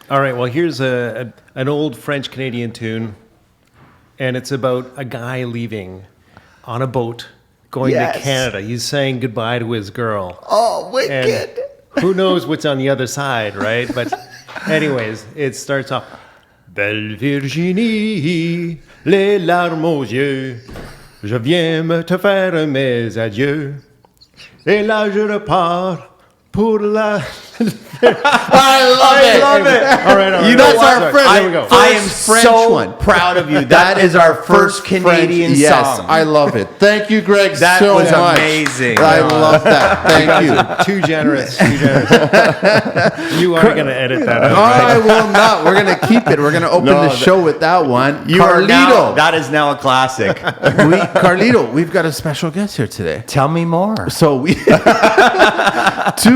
All right, well, here's an old French-Canadian tune, and it's about a guy leaving on a boat going to Canada. He's saying goodbye to his girl. Oh, wicked. And who knows what's on the other side, right? But anyways, it starts off, Belle Virginie, les larmes aux yeux, je viens te faire mes adieux, et là je repars pour la... I love it. All right. You know that's our first. There we go. I am so proud of you. That is our first Canadian song. Yes, I love it. Thank you, Greg, that so was much. Amazing. I love that. Thank you. Too generous. You are going to edit that out, I will not. We're going to keep it. We're going to open the show with that one. Carlito. That is now a classic. Carlito, we've got a special guest here today. Tell me more. So to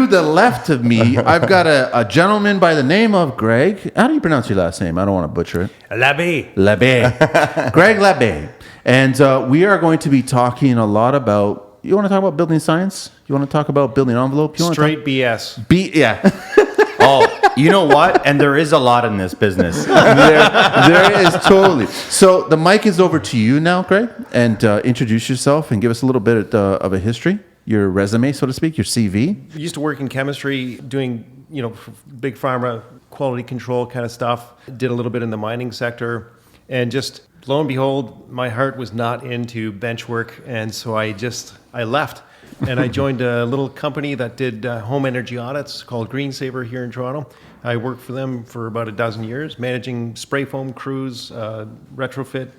the left of me, I've got a gentleman by the name of Greg. How do you pronounce your last name? I don't want to butcher it. Labbe. Greg Labbe. And we are going to be talking a lot about, you want to talk about building science? You want to talk about building envelope? You Straight BS. Yeah. Oh, you know what? And there is a lot in this business. there is totally. So the mic is over to you now, Greg. And introduce yourself and give us a little bit of a history. Your resume, so to speak, your CV. I used to work in chemistry, doing, big pharma quality control kind of stuff. Did a little bit in the mining sector, and just lo and behold, my heart was not into bench work, and so I left, and I joined a little company that did home energy audits called Green Saver here in Toronto. I worked for them for about a dozen years, managing spray foam crews, retrofit.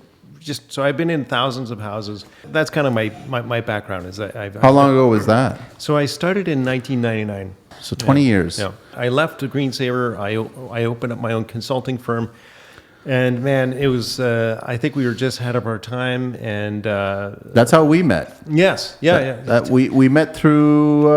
So I've been in thousands of houses. That's kind of my background. How long ago was that? So I started in 1999. So 20 years. Yeah. I left Green Saver. I opened up my own consulting firm. And man, it was, I think we were just ahead of our time. And that's how we met. Yes. Yeah. We met through...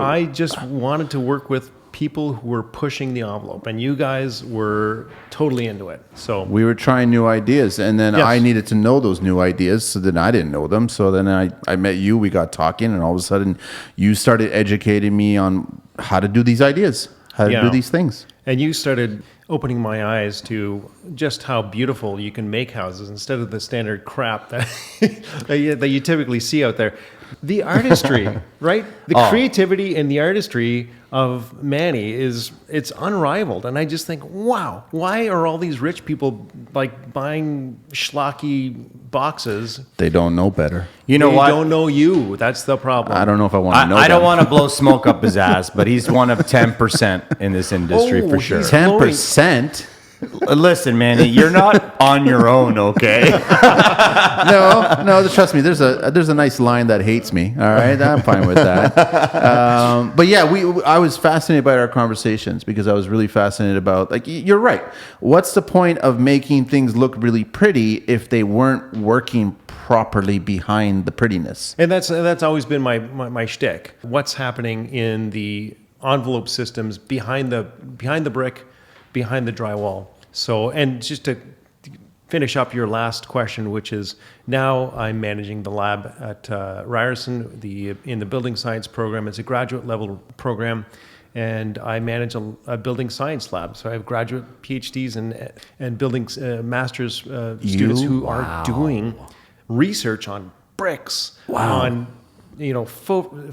I just wanted to work with people who were pushing the envelope, and you guys were totally into it. So we were trying new ideas, and then I needed to know those new ideas, so then I didn't know them. So then I met you, we got talking, and all of a sudden you started educating me on how to do these ideas, how to do these things. And you started opening my eyes to just how beautiful you can make houses instead of the standard crap that you typically see out there. The artistry, right? The creativity and the artistry of Manny it's unrivaled. And I just think, wow, why are all these rich people like buying schlocky boxes? They don't know better. You know what? They don't know you. That's the problem. I don't know if I want to know I don't want to blow smoke up his ass, but he's one of 10% in this industry for sure. 10%? Listen, Manny, you're not on your own, okay? No, trust me. There's a nice line that hates me. All right, I'm fine with that. But yeah, I was fascinated by our conversations because I was really fascinated about, like, you're right. What's the point of making things look really pretty if they weren't working properly behind the prettiness? And that's always been my shtick. What's happening in the envelope systems behind the brick, behind the drywall. So, and just to finish up your last question, which is now I'm managing the lab at Ryerson, in the building science program. It's a graduate level program, and I manage a building science lab. So I have graduate PhDs and building master's students who are doing research on bricks, on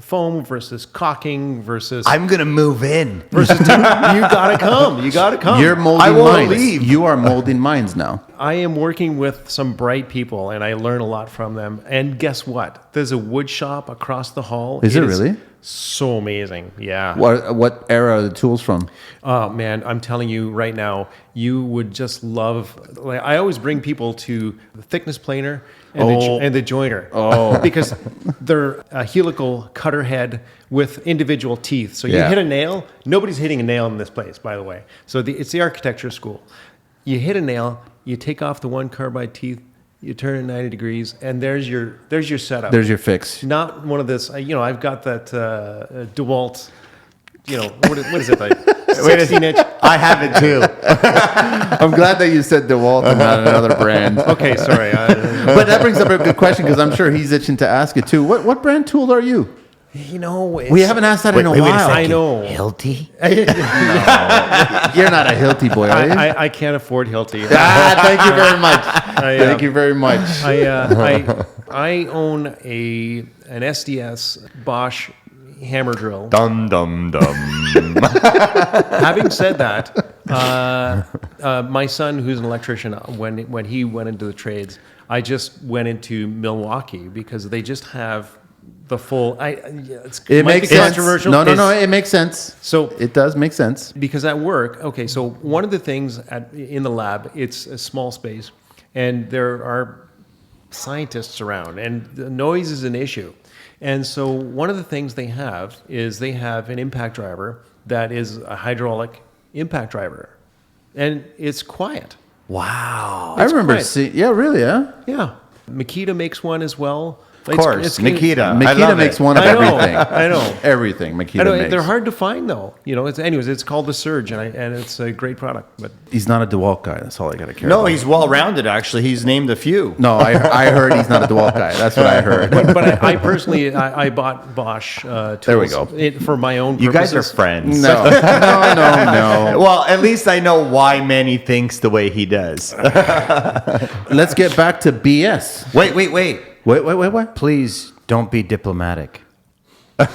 foam versus caulking versus... I'm going to move in. Versus, you got to come. You got to come. You're molding minds. You are molding minds now. I am working with some bright people, and I learn a lot from them. And guess what? There's a wood shop across the hall. Is it really? So amazing. Yeah. What era are the tools from? Oh, man, I'm telling you right now, you would just love... Like, I always bring people to the thickness planer and the joiner. Because they're a helical cutter head with individual teeth. So you hit a nail. Nobody's hitting a nail in this place, by the way. So it's the architecture school. You hit a nail, you take off the one carbide teeth, you turn it 90 degrees, and there's your setup. There's your fix. Not one of this, I've got that DeWalt, what is it, like 16-inch? I have it too. I'm glad that you said DeWalt and not another brand. Okay, sorry. But that brings up a good question because I'm sure he's itching to ask it too. What brand tool are you? We haven't asked that in a while. I know. Hilti? You're not a Hilti boy, are you? I can't afford Hilti. Thank you very much. Thank you very much. I own an SDS Bosch hammer drill. Dum, dum, dum. Having said that, my son, who's an electrician, when he went into the trades, I just went into Milwaukee because they just have the full. It makes sense. Controversial. No, it makes sense. So it does make sense. because at work, okay, so one of the things in the lab, it's a small space, and there are scientists around, and the noise is an issue. And so one of the things they have is they have an impact driver that is a hydraulic impact driver, and it's quiet. Wow. I remember quiet. seeing. Yeah, really, huh? Yeah, Makita makes one as well. Of course, Nikita. I Makita love makes it. one of I know, everything. I know. Everything Makita I know makes. they're hard to find though. It's called the Surge, and it's a great product. But He's not a DeWalt guy. That's all I got to care No, about. he's well-rounded, actually. He's named a few. No, I heard he's not a DeWalt guy. That's what I heard. but I personally I bought Bosch tools There we go. For my own purposes. You guys are friends. No. Well, at least I know why Manny thinks the way he does. Let's get back to BS. Wait. Wait. Please don't be diplomatic. Well,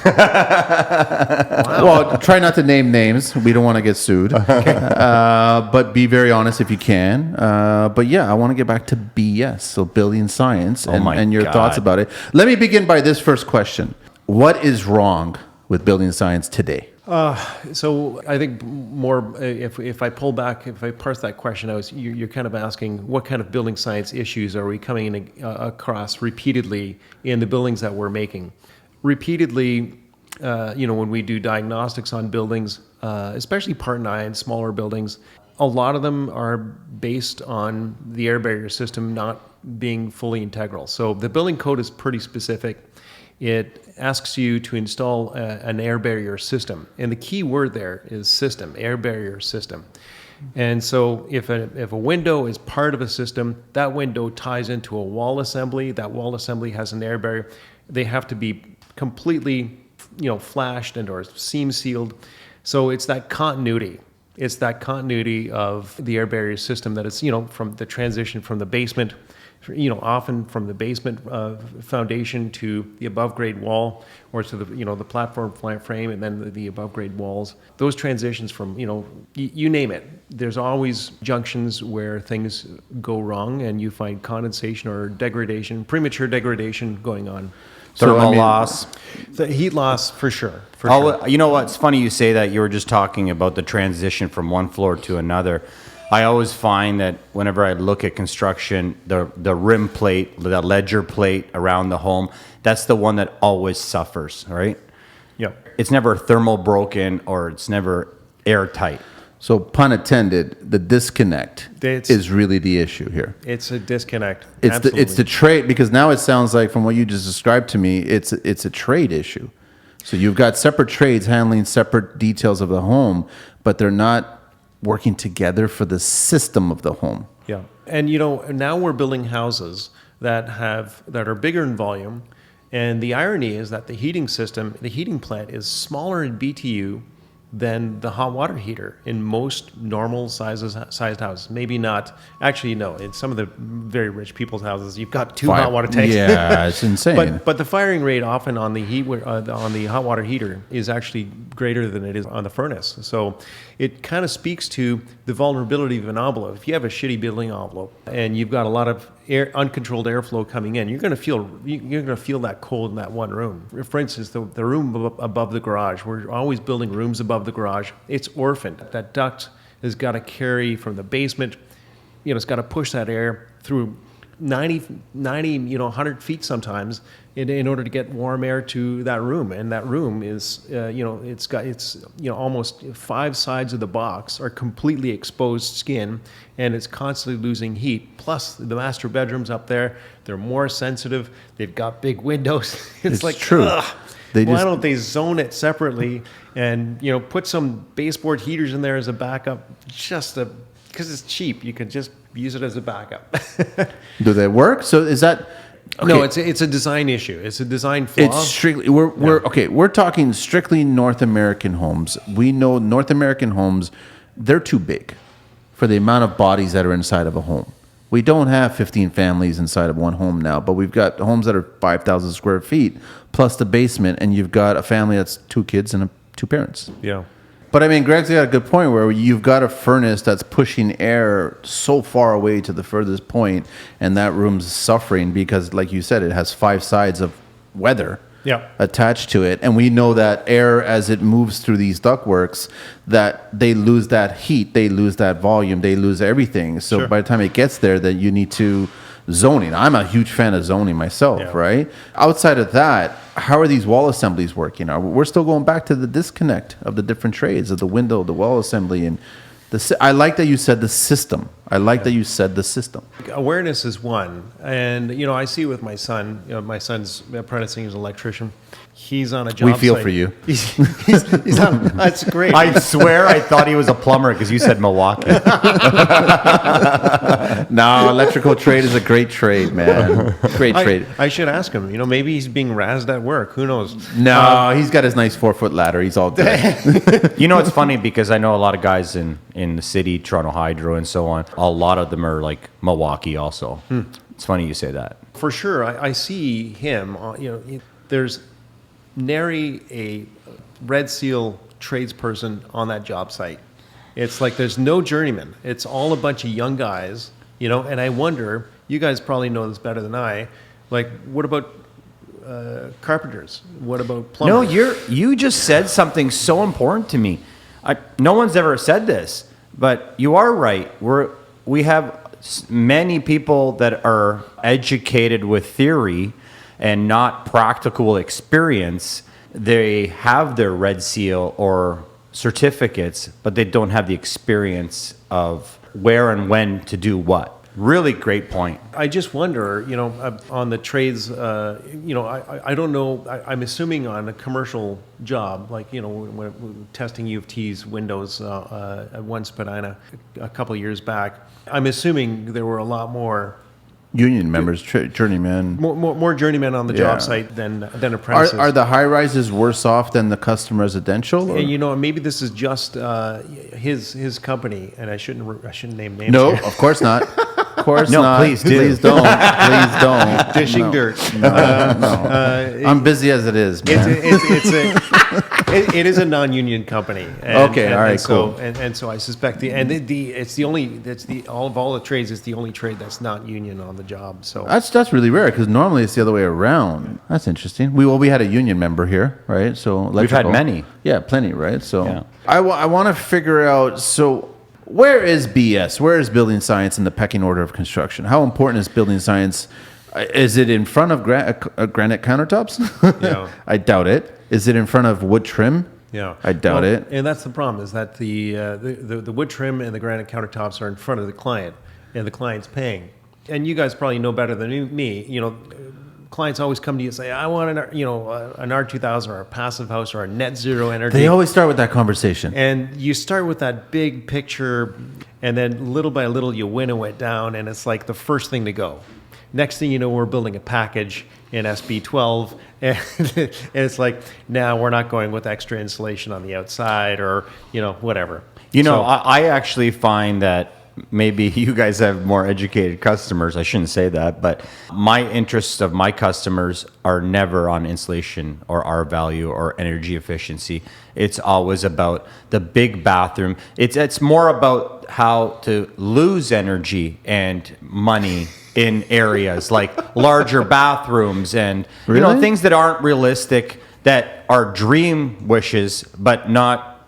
try not to name names. We don't want to get sued. But be very honest if you can. But yeah, I want to get back to BS, so building science, and your thoughts about it. Let me begin by this first question. What is wrong with building science today? So I think more if I pull back, if I parse that question out, you're kind of asking what kind of building science issues are we coming in, across repeatedly in the buildings that we're making. Repeatedly, when we do diagnostics on buildings, especially Part 9, smaller buildings, a lot of them are based on the air barrier system not being fully integral. So the building code is pretty specific. It asks you to install an air barrier system. And the key word there is system, air barrier system. And so if a window is part of a system, that window ties into a wall assembly. That wall assembly has an air barrier. They have to be completely, flashed and or seam sealed. So it's that continuity. It's that continuity of the air barrier system that is, from the transition from the basement, often from the basement foundation to the above grade wall, or to the platform frame, and then the above grade walls. Those transitions from, you name it. There's always junctions where things go wrong, and you find condensation or degradation, premature degradation going on. Thermal loss. The heat loss, for sure. You know what? It's funny you say that. You were just talking about the transition from one floor to another. I always find that whenever I look at construction, the rim plate, the ledger plate around the home, that's the one that always suffers, right? Yeah. It's never thermal broken, or it's never airtight. So, pun intended, the disconnect is really the issue here. It's a disconnect. It's the trade, because now it sounds like, from what you just described to me, it's a trade issue. So you've got separate trades handling separate details of the home, but they're not working together for the system of the home. Yeah. And now we're building houses that are bigger in volume, and the irony is that the heating plant is smaller in BTU than the hot water heater in most normal sized houses. Maybe not. Actually, no. In some of the very rich people's houses, you've got two hot water tanks. Yeah, it's insane. But the firing rate often on the hot water heater is actually greater than it is on the furnace. So it kind of speaks to the vulnerability of an envelope. If you have a shitty building envelope and you've got a lot of uncontrolled airflow coming in, you're going to feel that cold in that one room. For instance, the room above the garage. We're always building rooms above the garage. It's orphaned. That duct has got to carry from the basement. It's got to push that air through 90, 100 feet sometimes in order to get warm air to that room. And that room is, almost 5 sides of the box are completely exposed skin, and it's constantly losing heat. Plus, the master bedrooms up there, they're more sensitive. They've got big windows. It's like, true. Why don't they zone it separately and, put some baseboard heaters in there as a backup, because it's cheap. You can just use it as a backup. Do they work? So is that No, it's a design issue. It's a design flaw. It's strictly we're talking strictly North American homes. We know North American homes, they're too big for the amount of bodies that are inside of a home. We don't have 15 families inside of one home now, but we've got homes that are 5,000 square feet plus the basement, and you've got a family that's 2 kids and 2 parents. Yeah. But I mean, Greg's got a good point where you've got a furnace that's pushing air so far away to the furthest point, and that room's suffering because, like you said, it has 5 sides of weather attached to it. And we know that air, as it moves through these ductworks, that they lose that heat, they lose that volume, they lose everything. So by the time it gets there, then you need to zoning. I'm a huge fan of zoning myself, right? Outside of that, how are these wall assemblies working? We're still going back to the disconnect of the different trades of the window, the wall assembly, and I like that you said the system. I like that you said the system. Awareness is one, and I see with my son. My son's apprenticing as an electrician. He's on a job. We feel site. for you. He's on. That's great. I swear I thought he was a plumber because you said Milwaukee. No, electrical trade is a great trade, man. Great trade. I should ask him. Maybe he's being razzed at work. Who knows? No, he's got his nice 4-foot ladder. He's all good. It's funny because I know a lot of guys in the city, Toronto Hydro and so on. A lot of them are like Milwaukee also. It's funny you say that. For sure. I see him. There's nary a Red Seal tradesperson on that job site. It's like there's no journeyman. It's all a bunch of young guys, and I wonder, you guys probably know this better than I, like, what about carpenters? What about plumbers? No, you just said something so important to me. No one's ever said this, but you are right. We have many people that are educated with theory and not practical experience. They have their Red Seal or certificates, but they don't have the experience of where and when to do what. Really great point. I just wonder, on the trades, I don't know. I'm assuming on a commercial job, like, when testing U of T's windows at one Spadina a couple of years back, I'm assuming there were a lot more Union members, journeymen. More journeymen on the job site than apprentices. Are the high rises worse off than the custom residential? Or? And maybe this is just his company, and I shouldn't name names. No, here. Of course not. Of course no, not. Please do. Please don't. Please don't. Dishing dirt. No. I'm busy as it is, man. It is a non-union company. Okay, all right, cool. And so I suspect it's of all the trades, it's the only trade that's not union on the job. So that's really rare because normally it's the other way around. That's interesting. We had a union member here, right? So we've had many. Yeah, plenty, right? So I want to figure out. So where is BS? Where is building science in the pecking order of construction? How important is building science? Is it in front of granite countertops? Yeah. I doubt it. Is it in front of wood trim? Yeah, I doubt it. And that's the problem, is that the wood trim and the granite countertops are in front of the client, and the client's paying. And you guys probably know better than me. Clients always come to you and say, "I want an R2000 or a passive house or a net zero energy." They always start with that conversation. And you start with that big picture, and then little by little you winnow it down, and it's like the first thing to go. Next thing you know, we're building a package in SB12, and it's like, now we're not going with extra insulation on the outside or, whatever. I actually find that maybe you guys have more educated customers. I shouldn't say that, but my interests of my customers are never on insulation or R value or energy efficiency. It's always about the big bathroom. It's more about how to lose energy and money in areas like larger bathrooms and things that aren't realistic, that are dream wishes, but not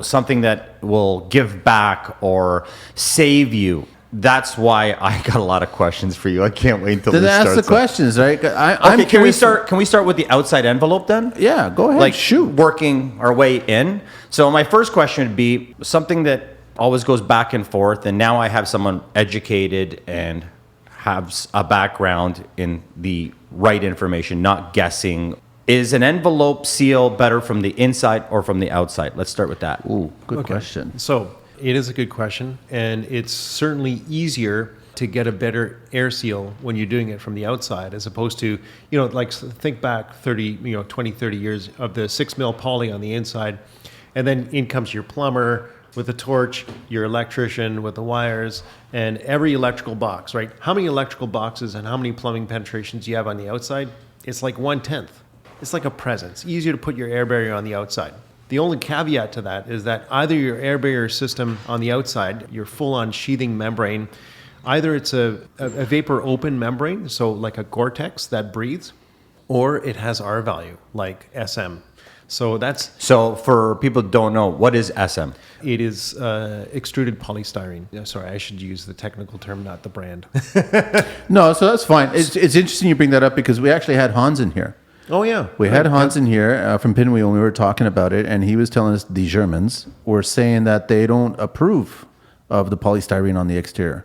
something that will give back or save you. That's why I got a lot of questions for you. I can't wait until Then this starts. ask the questions, right? Okay, can we start with the outside envelope then? Yeah, go ahead. Like shoot. Working our way in. So my first question would be something that always goes back and forth, and now I have someone educated and has a background in the right information, not guessing. Is an envelope seal better from the inside or from the outside? Let's start with that. Ooh, good question. So it is a good question, and it's certainly easier to get a better air seal when you're doing it from the outside, as opposed to, like think back 20, 30 years of the 6 mil poly on the inside, and then in comes your plumber with a torch, your electrician with the wires, and every electrical box, right? How many electrical boxes and how many plumbing penetrations do you have on the outside? It's like 1/10. It's like a present. It's easier to put your air barrier on the outside. The only caveat to that is that either your air barrier system on the outside, your full-on sheathing membrane, either it's a vapor open membrane, so like a Gore-Tex that breathes, or it has R value, like SM. So for people who don't know, what is SM? It is extruded polystyrene. Sorry, I should use the technical term, not the brand. No, so that's fine. It's interesting you bring that up because we actually had Hans in here. Oh, yeah. We had Hans in here from Pinwheel when we were talking about it, and he was telling us the Germans were saying that they don't approve of the polystyrene on the exterior.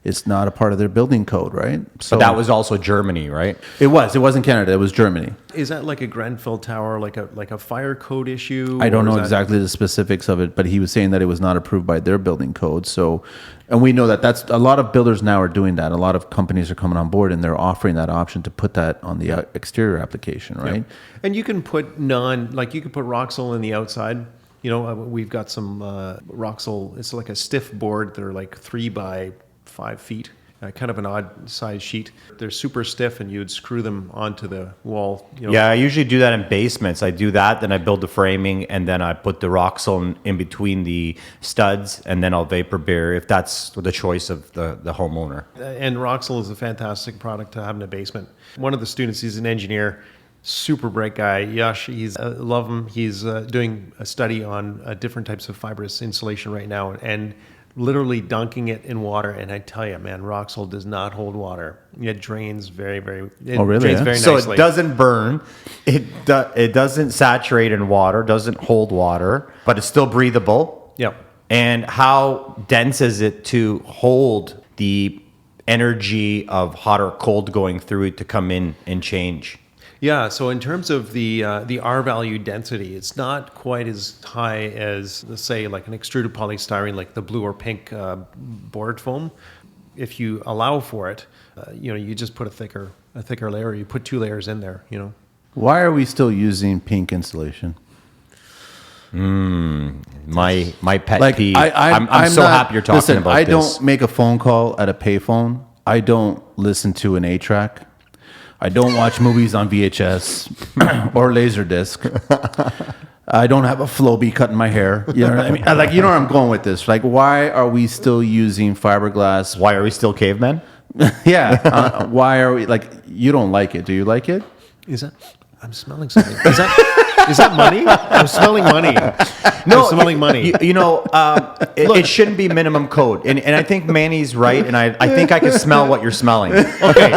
It's not a part of their building code, right? So But that was also Germany, right? It wasn't Canada. It was Germany. Is that like a Grenfell Tower, like a fire code issue? I don't or know is that- exactly the specifics of it, but he was saying that it was not approved by their building code. So, and we know that that's a lot of builders now are doing that. A lot of companies are coming on board and they're offering that option to put that on the exterior application, right? Yeah. And you can put you could put Roxol in the outside. We've got some Roxol. It's like a stiff board. They're like 3 by 5 feet, kind of an odd size sheet. They're super stiff, and you'd screw them onto the wall. Yeah, I usually do that in basements. I do that, then I build the framing, and then I put the Roxol in between the studs, and then I'll vapor barrier if that's the choice of the homeowner. And Roxol is a fantastic product to have in a basement. One of the students, he's an engineer, super bright guy, Yash. Love him. He's doing a study on different types of fibrous insulation right now, and literally dunking it in water. And I tell you, man, Roxol does not hold water. It drains very, very. Oh, really? Drains very So nicely. it doesn't burn. It doesn't saturate in water. Doesn't hold water, but it's still breathable. Yeah. And how dense is it to hold the energy of hot or cold going through it to come in and change? Yeah, so in terms of the R value density, it's not quite as high as, let's say, like an extruded polystyrene, like the blue or pink board foam. If you allow for it, you just put a thicker layer. You put 2 layers in there. Why are we still using pink insulation? My pet Like peeve. I'm so not- happy you're talking listen, about I this. don't make a phone call at a payphone. I don't listen to an 8-track. I don't watch movies on VHS or Laserdisc. I don't have a Flowbee cutting my hair. You know what I mean? Like, you know where I'm going with this. Like, why are we still using fiberglass? Why are we still cavemen? Yeah. Why are we, like, you don't like it. Do you like it? Is that? I'm smelling something. Is that money? I'm smelling money. No, I'm smelling money. It shouldn't be minimum code. And I think Manny's right, and I think I can smell what you're smelling. Okay,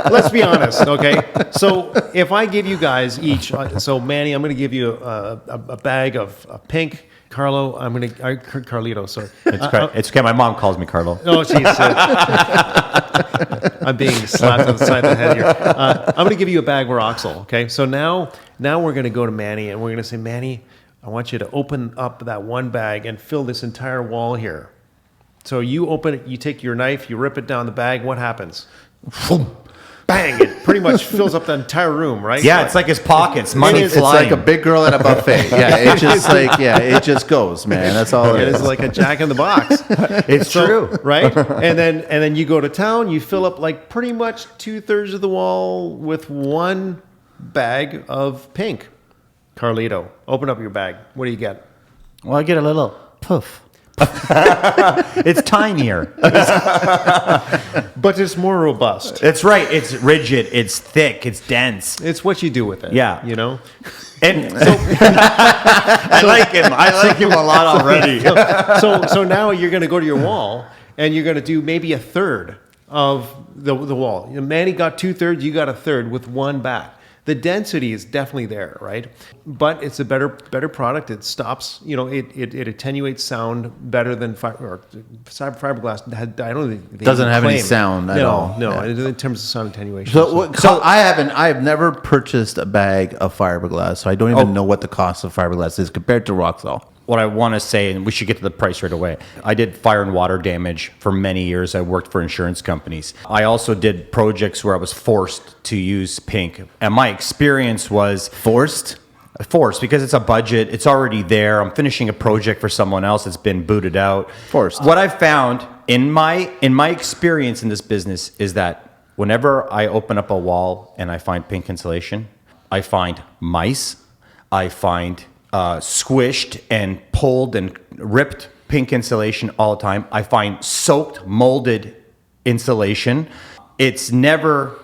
let's be honest. Okay, so if I give you guys each, so Manny, I'm going to give you a bag of pink. Carlo, Carlito. Sorry, It's okay. My mom calls me Carlo. Oh, jeez. I'm being slapped on the side of the head here. I'm going to give you a bag of Roxol. Okay, so now we're going to go to Manny, and we're going to say, Manny, I want you to open up that one bag and fill this entire wall here. So you open it, you take your knife, you rip it down the bag. What happens? Bang! It pretty much fills up the entire room, right? Yeah, it's like his pockets, money It's flying. like a big girl at a buffet. Yeah, it just goes, man. That's all It it is is. like a Jack in the Box. It's true. Right? And then you go to town, you fill up like pretty much 2/3 of the wall with one bag of pink. Carlito, open up your bag. What do you get? Well, I get a little poof. It's tinier. But it's more robust. That's right. It's rigid. It's thick. It's dense. It's what you do with it. Yeah. And so I like him. I like him a lot already. So now you're going to go to your wall and you're going to do maybe a third of the wall. Manny got 2/3, you got a third with one back. The density is definitely there, right? But it's a better product. It stops, it attenuates sound better than fiberglass. I don't think they Doesn't even have any claim. sound at all. No, Yeah. in terms of sound attenuation. So I've never purchased a bag of fiberglass, so I don't even know what the cost of fiberglass is compared to Roxol. what I want to say, and we should get to the price right away. I did fire and water damage for many years. I worked for insurance companies. I also did projects where I was forced to use pink. And my experience was Forced? because it's a budget. It's already there. I'm finishing a project for someone else that's been booted out. Forced. What I found in my experience in this business is that whenever I open up a wall and I find pink insulation, I find mice. I find squished and pulled and ripped pink insulation all the time. I find soaked, molded insulation. It's never,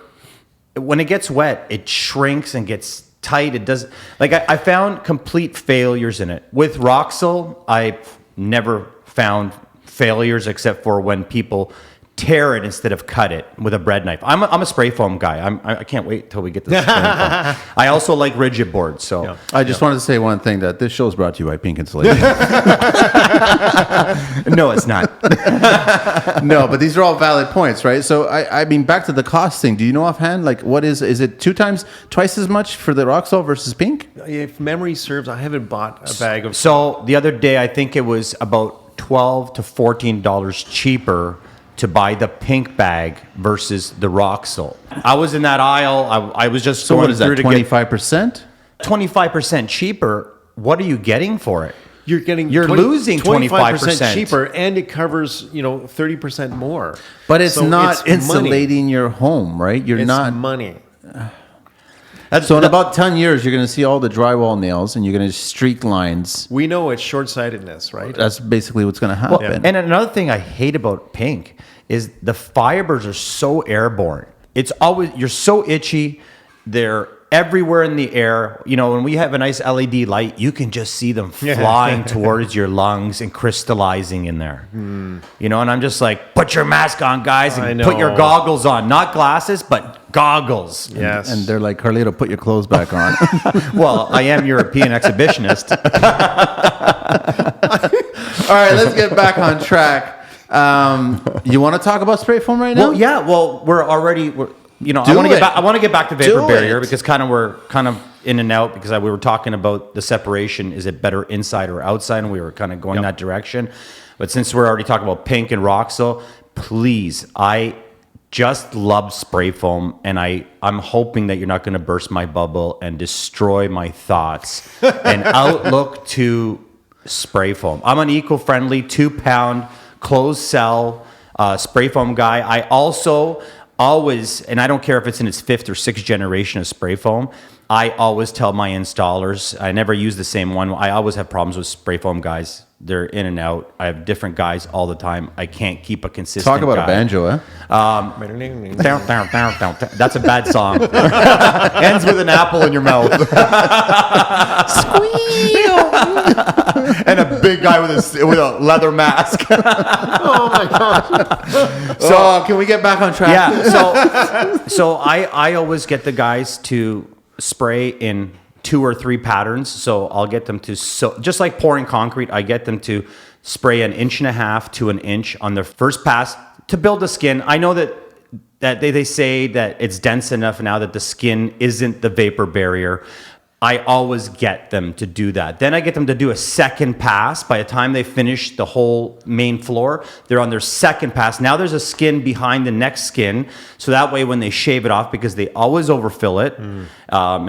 when it gets wet, it shrinks and gets tight. It doesn't, like I found complete failures in it. With Roxel, I've never found failures except for when people tear it instead of cut it with a bread knife. I'm a spray foam guy. I can't wait till we get to the spray foam. I also like rigid boards. So Yeah. I just wanted to say one thing, that this show is brought to you by Pink Insulation. no, it's not. No, but these are all valid points, right? So I mean, back to the cost thing. Do you know offhand, like what is it twice as much for the Roxol versus Pink? If memory serves, I haven't bought a bag of. So the other day, I think it was about $12 to $14 cheaper to buy the pink bag versus the Roxol. I was in that aisle. I was just So going what is through that, to get 25%? 25% cheaper. What are you getting for it? You're getting You're losing 25% cheaper, and it covers 30% more. But it's So not it's money. insulating your home, right? You're It's not. money. So in about 10 years, you're going to see all the drywall nails and you're going to streak lines. We know it's short-sightedness, right? That's basically what's going to happen. And another thing I hate about pink is the fibers are so airborne. It's always, you're so itchy. They're everywhere in the air. When we have a nice LED light, you can just see them flying towards your lungs and crystallizing in there. And I'm just like, put your mask on, guys, I and put your know. goggles on. Not glasses, but goggles. Yes. And they're like, Carlito, put your clothes back on. Well, I am European exhibitionist. All right, let's get back on track. You want to talk about spray foam right now? Well, yeah. Well, we're I want to get back to vapor Do barrier it. because we're kind of in and out because we were talking about the separation. Is it better inside or outside? And we were kind of going that direction. But since we're already talking about pink and Roxol, please, I just love spray foam, and I'm hoping that you're not going to burst my bubble and destroy my thoughts and outlook to spray foam. I'm an eco-friendly 2-pound closed cell spray foam guy. I also always, and I don't care if it's in its 5th or 6th generation of spray foam, I always tell my installers, I never use the same one. I always have problems with spray foam guys. They're in and out. I have different guys all the time. I can't keep a consistent Talk about guy. a banjo, eh? That's a bad song. Ends with an apple in your mouth. Squeal! And a big guy with a leather mask. Oh my gosh. So can we get back on track? Yeah. So I always get the guys to spray in 2 or 3 patterns. So I'll get them to, just like pouring concrete, I get them to spray 1.5 inches to 1 inch on their first pass to build the skin. I know that they say that it's dense enough now that the skin isn't the vapor barrier. I always get them to do that. Then I get them to do a second pass. By the time they finish the whole main floor, they're on their second pass. Now there's a skin behind the next skin. So that way when they shave it off, because they always overfill it, and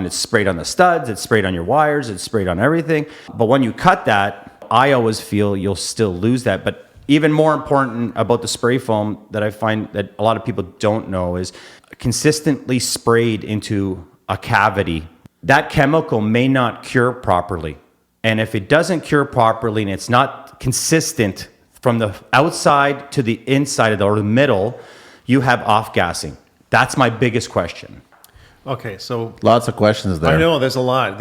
it's sprayed on the studs, it's sprayed on your wires, it's sprayed on everything. But when you cut that, I always feel you'll still lose that. But even more important about the spray foam that I find that a lot of people don't know is consistently sprayed into a cavity. That chemical may not cure properly. And if it doesn't cure properly and it's not consistent from the outside to the inside or the middle, you have off-gassing. That's my biggest question. Okay, so Lots of questions there. I know there's a lot.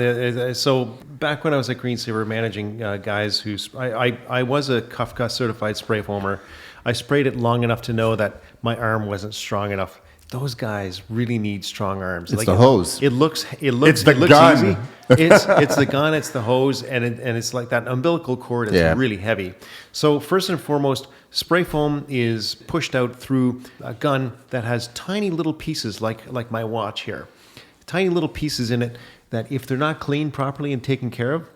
So back when I was at Green Saver managing guys who, I was a Kafka certified spray foamer. I sprayed it long enough to know that my arm wasn't strong enough. Those guys really need strong arms. It's the hose. It looks It's the it looks gun. easy. It's the gun, it's the hose, and it's like that umbilical cord is really heavy. So first and foremost, spray foam is pushed out through a gun that has tiny little pieces like my watch here. Tiny little pieces in it that if they're not cleaned properly and taken care of,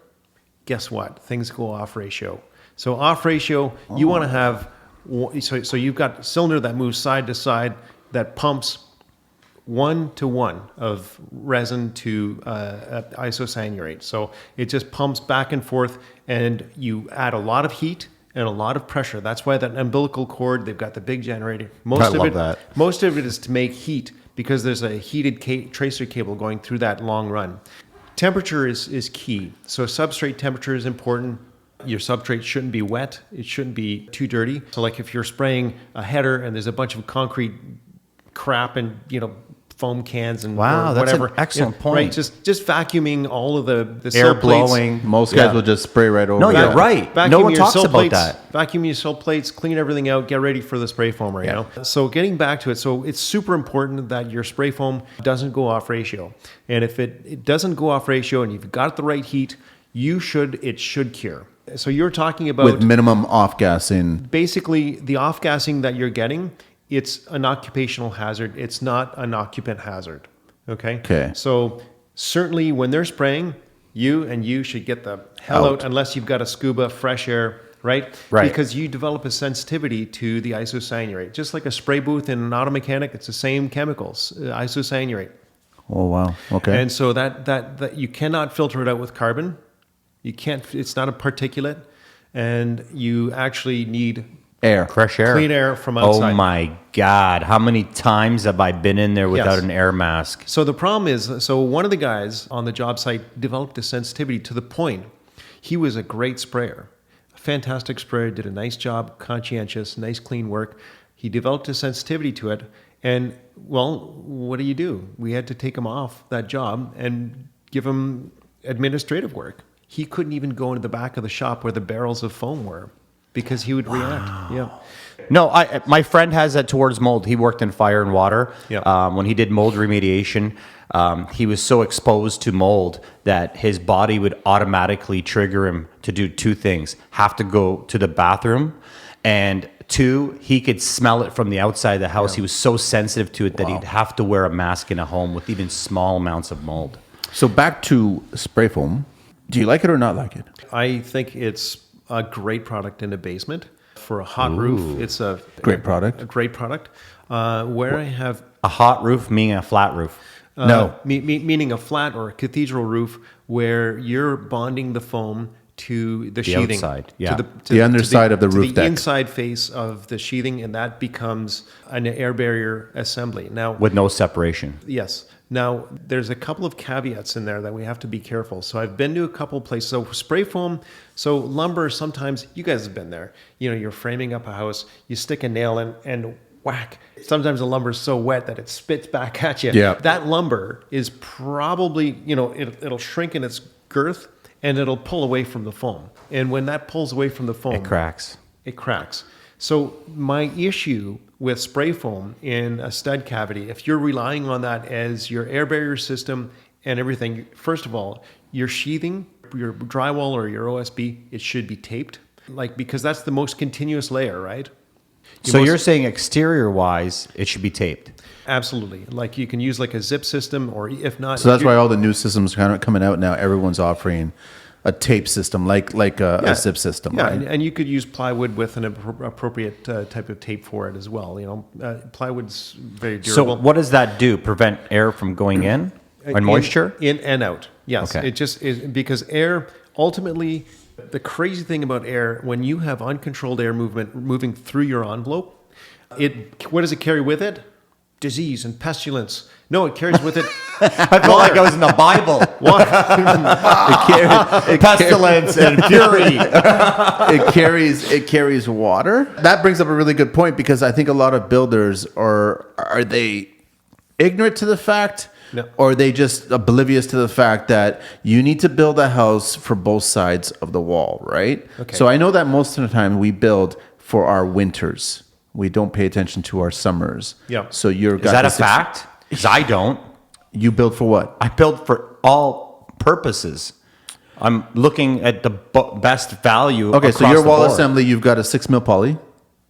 guess what? Things go off ratio. So off ratio, you want to have, so you've got a cylinder that moves side to side that pumps 1-to-1 of resin to isocyanurate. So it just pumps back and forth, and you add a lot of heat and a lot of pressure. That's why that umbilical cord, they've got the big generator. Most of it is to make heat because there's a heated tracer cable going through that long run. Temperature is key. So substrate temperature is important. Your substrate shouldn't be wet. It shouldn't be too dirty. So like if you're spraying a header and there's a bunch of concrete crap and, foam cans and Wow, that's whatever. an excellent point. Right, just vacuuming all of the Air sill plates. blowing. Most guys will just spray right over. No, it. you're right. Vacuum No one your talks sill about plates, that. Vacuum your sill plates, clean everything out, get ready for the spray foamer, So getting back to it, so it's super important that your spray foam doesn't go off ratio. And if it doesn't go off ratio and you've got the right heat, it should cure. So you're talking about With minimum off-gassing. basically the off-gassing that you're getting, it's an occupational hazard. It's not an occupant hazard. Okay. So certainly when they're spraying, you should get the hell out unless you've got a scuba, fresh air, right? Right. Because you develop a sensitivity to the isocyanurate. Just like a spray booth in an auto mechanic, it's the same chemicals, isocyanurate. Oh, wow. Okay. And so that you cannot filter it out with carbon. You can't, it's not a particulate. And you actually need Air. Fresh air. clean air from outside. Oh my God. How many times have I been in there without Yes. an air mask? So the problem is, one of the guys on the job site developed a sensitivity to the point he was a great sprayer, a fantastic sprayer, did a nice job, conscientious, nice clean work. He developed a sensitivity to it, and well, what do? We had to take him off that job and give him administrative work. He couldn't even go into the back of the shop where the barrels of foam were because he would react. Yeah. No, my friend has that towards mold. He worked in fire and water. Yeah. When he did mold remediation, he was so exposed to mold that his body would automatically trigger him to do two things: have to go to the bathroom, and two, he could smell it from the outside of the house. He was so sensitive to it that he'd have to wear a mask in a home with even small amounts of mold. So back to spray foam. Do you like it or not like it? I think it's a great product in a basement. For a hot roof, it's a Great product. A great product. Where I have A hot roof meaning a flat roof. No. meaning a flat or a cathedral roof where you're bonding the foam to the sheathing, outside, yeah. The underside of the to roof the deck. inside face of the sheathing, and that becomes an air barrier assembly. Now, With no separation. yes. Now, there's a couple of caveats in there that we have to be careful. So I've been to a couple of places. So spray foam, so lumber, sometimes, you guys have been there. You're framing up a house, you stick a nail in and whack. Sometimes the lumber is so wet that it spits back at you. Yeah. That lumber is probably, it'll shrink in its girth and it'll pull away from the foam. And when that pulls away from the foam, It cracks. it cracks. So my issue with spray foam in a stud cavity, if you're relying on that as your air barrier system and everything, first of all, your sheathing, your drywall or your OSB, it should be taped, because that's the most continuous layer, right? You're saying exterior-wise, it should be taped. Absolutely. Like you can use like a zip system, or if not, So that's why all the new systems kind of coming out now. Everyone's offering a tape system, like a zip system. Yeah, Right? and you could use plywood with an appropriate type of tape for it as well. Plywood's very durable. So what does that do? Prevent air from going in and moisture? In and out. Yes. Okay. It just is because air, ultimately, the crazy thing about air, when you have uncontrolled air movement moving through your envelope, what does it carry with it? Disease and pestilence. No, it carries with it I felt like I was in the Bible. water. Pestilence and fury. it carries water. That brings up a really good point, because I think a lot of builders are they ignorant to the fact, No. or are they just oblivious to the fact that you need to build a house for both sides of the wall, right? Okay. So I know that most of the time we build for our winters. We don't pay attention to our summers. Yeah. So you're Is that a fact? Because I don't. You build for what? I build for all purposes. I'm looking at the best value. Okay, so across your the wall board. assembly, you've got a 6 mil poly.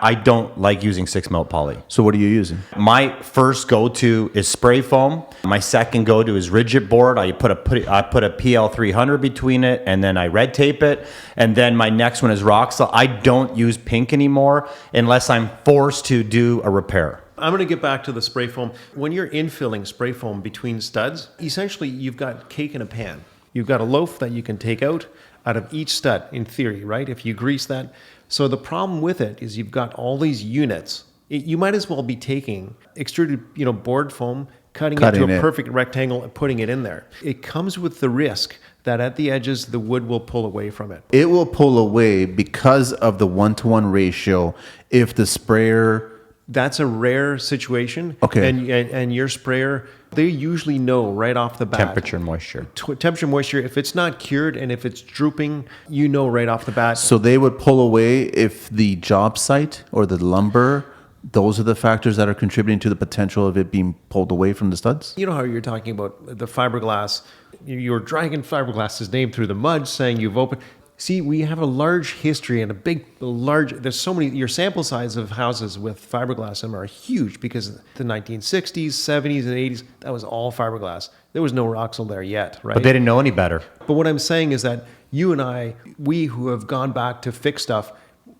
I don't like using 6 melt poly. So what are you using? My first go-to is spray foam. My second go-to is rigid board. I put a PL 300 between it, and then I red tape it. And then my next one is Roxol. I don't use pink anymore unless I'm forced to do a repair. I'm going to get back to the spray foam. When you're infilling spray foam between studs, essentially you've got cake in a pan. You've got a loaf that you can take out of each stud, in theory, right? If you grease that. So the problem with it is you've got all these units. You might as well be taking extruded, board foam, cutting it to a perfect rectangle and putting it in there. It comes with the risk that at the edges, the wood will pull away from it. It will pull away because of the 1-to-1 ratio if the sprayer... That's a rare situation. Okay. And your sprayer, they usually know right off the bat. Temperature and moisture. Temperature, moisture. If it's not cured and if it's drooping, you know right off the bat. So they would pull away if the job site or the lumber, those are the factors that are contributing to the potential of it being pulled away from the studs? You know how you're talking about the fiberglass. You're dragging fiberglass's name through the mud, saying you've opened... See, we have a large history and there's so many, your sample size of houses with fiberglass in them are huge because the 1960s, 70s, and 80s, that was all fiberglass. There was no Roxol there yet, right? But they didn't know any better. But what I'm saying is that you and I, we who have gone back to fix stuff,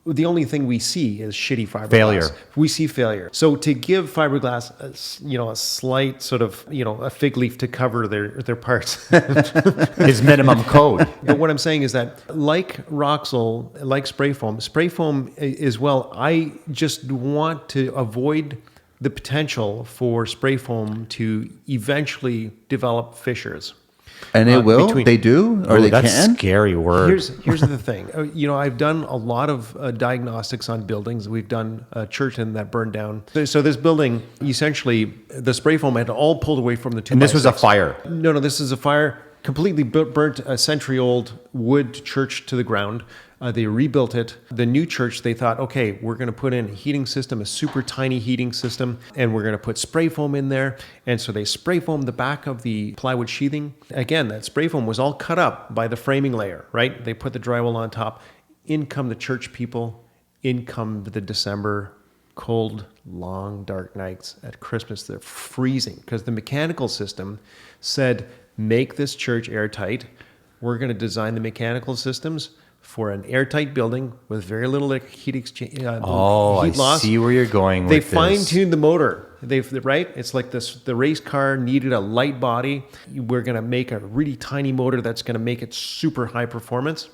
the only thing we see is shitty fiberglass. Failure. We see failure. So to give fiberglass, a slight sort of, a fig leaf to cover their parts is minimum code. But what I'm saying is that, like Roxol, like spray foam as well. I just want to avoid the potential for spray foam to eventually develop fissures. And it will? They do? Or they that's can? A scary word. Here's the thing. I've done a lot of diagnostics on buildings. We've done a church that burned down. So this building, essentially, the spray foam had all pulled away from the 2x6. And this was a fire? No, this is a fire. Completely burnt a century-old wood church to the ground. They rebuilt it. The new church, they thought, okay, we're going to put in a heating system, a super tiny heating system, and we're going to put spray foam in there. And so they spray foamed the back of the plywood sheathing. Again, that spray foam was all cut up by the framing layer, right? They put the drywall on top. In come the church people. In come the December cold, long, dark nights at Christmas. They're freezing because the mechanical system said, make this church airtight. We're going to design the mechanical systems for an airtight building with very little heat exchange. Heat loss. I see where you're going with this. They fine-tuned the motor. Right? It's like this. The race car needed a light body. We're going to make a really tiny motor that's going to make it super high performance.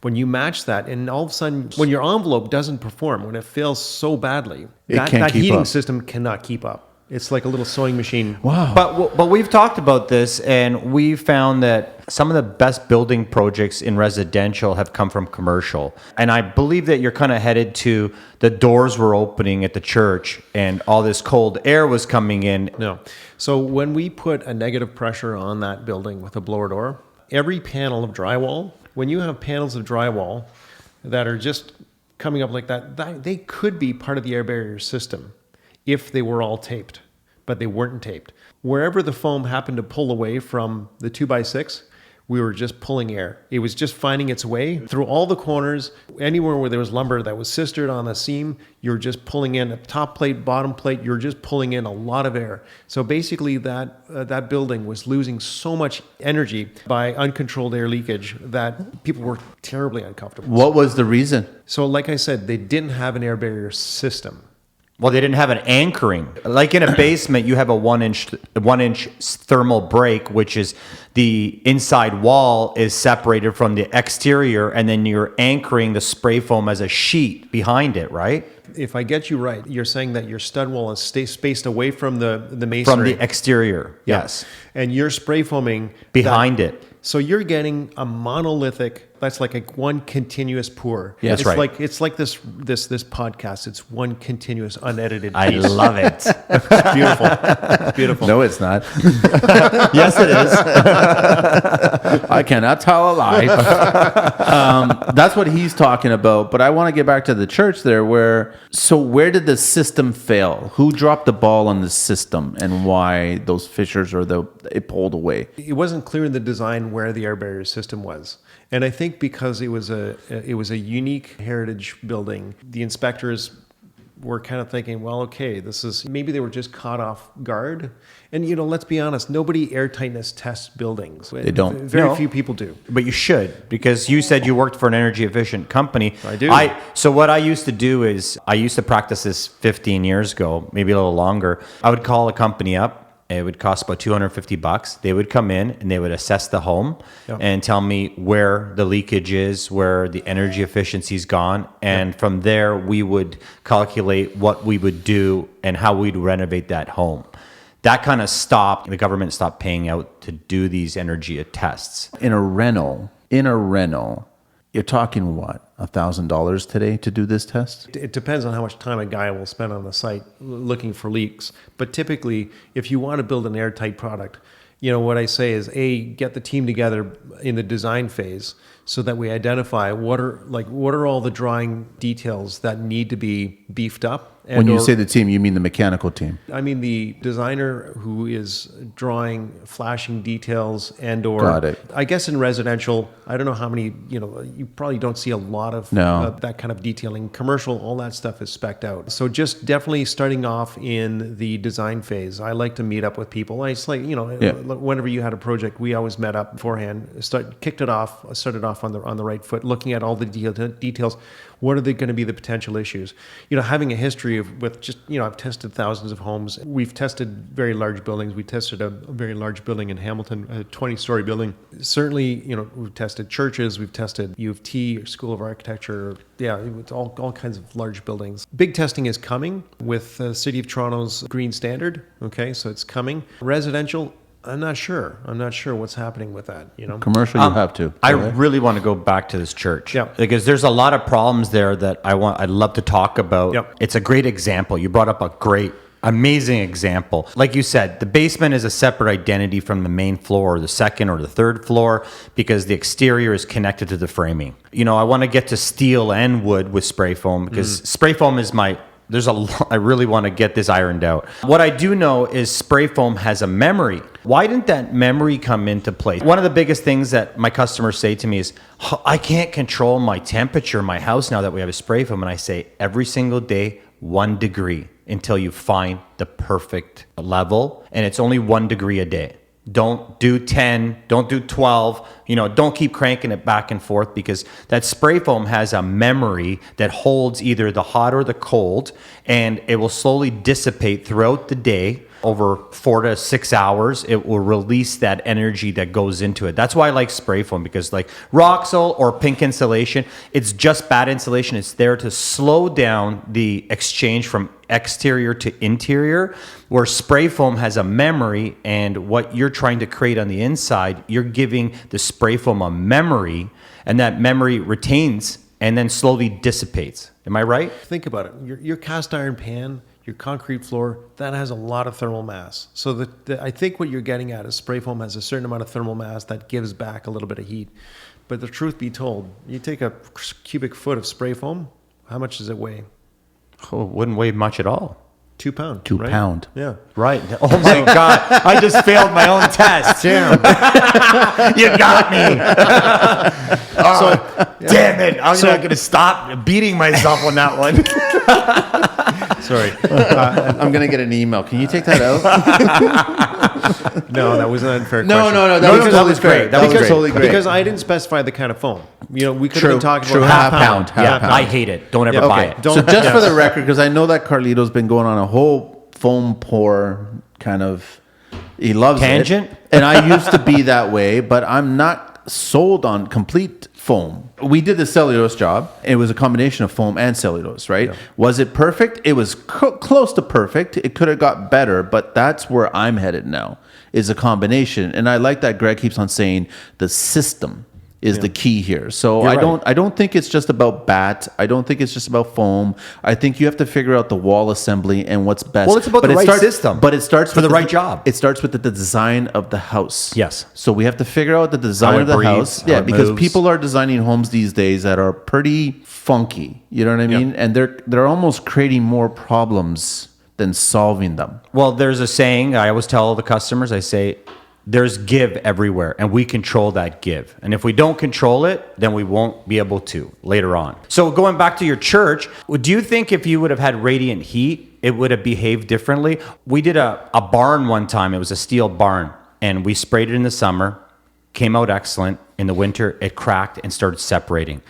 When you match that, and all of a sudden, when your envelope doesn't perform, when it fails so badly, that heating system cannot keep up. It's like a little sewing machine. Wow. But we've talked about this, and we found that some of the best building projects in residential have come from commercial. And I believe that you're kind of headed to the doors were opening at the church, and all this cold air was coming in. No. So when we put a negative pressure on that building with a blower door, every panel of drywall, when you have panels of drywall that are just coming up like that they could be part of the air barrier system if they were all taped, but they weren't taped. Wherever the foam happened to pull away from the 2x6, we were just pulling air. It was just finding its way through all the corners. Anywhere where there was lumber that was sistered on the seam, you're just pulling in a top plate, bottom plate, you're just pulling in a lot of air. So basically that building was losing so much energy by uncontrolled air leakage that people were terribly uncomfortable. What was the reason? So like I said, they didn't have an air barrier system. Well, they didn't have an anchoring. Like in a basement, you have a one inch thermal break, which is the inside wall is separated from the exterior, and then you're anchoring the spray foam as a sheet behind it, right? If I get you right, you're saying that your stud wall is spaced away from the masonry. From the exterior, yes. And you're spray foaming behind it. So you're getting a monolithic, that's like one continuous pour. Yeah, that's right. It's like this podcast. It's one continuous unedited piece. I love it. Beautiful. Beautiful. No, it's not. Yes, it is. I cannot tell a lie. That's what he's talking about. But I want to get back to the church there where did the system fail? Who dropped the ball on the system and why those fissures it pulled away? It wasn't clear in the design where the air barrier system was. And I think because it was a unique heritage building, the inspectors were kind of thinking, well, okay, maybe they were just caught off guard. And, let's be honest, nobody airtightness tests buildings. They don't. Very few people do. But you should, because you said you worked for an energy efficient company. I do. So what I used to do is, I used to practice this 15 years ago, maybe a little longer. I would call a company up. It would cost about $250. They would come in and they would assess the home and tell me where the leakage is, where the energy efficiency's gone. And from there, we would calculate what we would do and how we'd renovate that home. That kind of stopped. The government stopped paying out to do these energy tests. In a rental, you're talking what? $1,000 today to do this test? It depends on how much time a guy will spend on the site looking for leaks. But typically, if you want to build an airtight product, what I say is, get the team together in the design phase so that we identify what are all the drawing details that need to be beefed up. When you say the team, you mean the mechanical team? I mean the designer who is drawing flashing details Got it. I guess in residential, I don't know how many, you probably don't see a lot of that kind of detailing. Commercial, all that stuff is spec'd out. So just definitely starting off in the design phase. I like to meet up with people. Whenever you had a project, we always met up beforehand, started off on the right foot, looking at all the details. What are they going to be the potential issues? Having a history I've tested thousands of homes. We've tested very large buildings. We tested a very large building in Hamilton, a 20-story building. Certainly, we've tested churches. We've tested U of T, School of Architecture. Yeah, it's all kinds of large buildings. Big testing is coming with the City of Toronto's Green Standard. Okay, so it's coming. Residential, I'm not sure. What's happening with that. Commercial, you have to. I really want to go back to this church. Yeah. Because there's a lot of problems there that I'd love to talk about. Yep. It's a great example. You brought up a great, amazing example. Like you said, the basement is a separate identity from the main floor or the second or the third floor because the exterior is connected to the framing. I want to get to steel and wood with spray foam because spray foam is I really want to get this ironed out. What I do know is spray foam has a memory. Why didn't that memory come into play? One of the biggest things that my customers say to me is, I can't control my temperature in my house now that we have a spray foam. And I say, every single day, 1 degree until you find the perfect level. And it's only 1 degree a day. Don't do 10, don't do 12, don't keep cranking it back and forth because that spray foam has a memory that holds either the hot or the cold, and it will slowly dissipate throughout the day. Over 4 to 6 hours, it will release that energy that goes into it. That's why I like spray foam, because like Roxol or pink insulation, it's just bad insulation. It's there to slow down the exchange from exterior to interior, where spray foam has a memory, and what you're trying to create on the inside, you're giving the spray foam a memory, and that memory retains and then slowly dissipates. Am I right? Think about it. Your cast iron pan, your concrete floor, that has a lot of thermal mass. So I think what you're getting at is spray foam has a certain amount of thermal mass that gives back a little bit of heat. But the truth be told, you take a cubic foot of spray foam, how much does it weigh? Oh, it wouldn't weigh much at all. 2 pounds. 2 right? pound. Yeah. Right. Oh my God. I just failed my own test. Damn. You got me. Damn it. I'm not going to stop beating myself on that one. Sorry. I'm going to get an email. Can you take that out? No, that was an unfair No, question. no, that was great. That was totally great. Because I didn't specify the kind of foam. We could have been talking True. about Half pound. Yeah, I hate it. Don't ever buy it. So just for the record, because I know that Carlito's been going on a whole foam pour kind of, he loves tangent. it. And I used to be that way, but I'm not sold on complete foam. We did the cellulose job. It was a combination of foam and cellulose, right? Yeah. Was it perfect? It was close to perfect. It could have got better, but that's where I'm headed now, is a combination. And I like that Greg keeps on saying the system is the key here. So I don't think it's just about bat. I don't think it's just about foam. I think you have to figure out the wall assembly and what's best. Well, it's about the right system. But it starts for with the right job. It starts with the design of the house. Yes. So we have to figure out the design of the house. Yeah, because people are designing homes these days that are pretty funky. You know what I mean? And they're almost creating more problems than solving them. Well, there's a saying I always tell the customers. I say, there's give everywhere, and we control that give. And if we don't control it, then we won't be able to later on. So going back to your church, do you think if you would have had radiant heat, it would have behaved differently? We did a barn one time. It was a steel barn, and we sprayed it in the summer, came out excellent. In the winter, it cracked and started separating.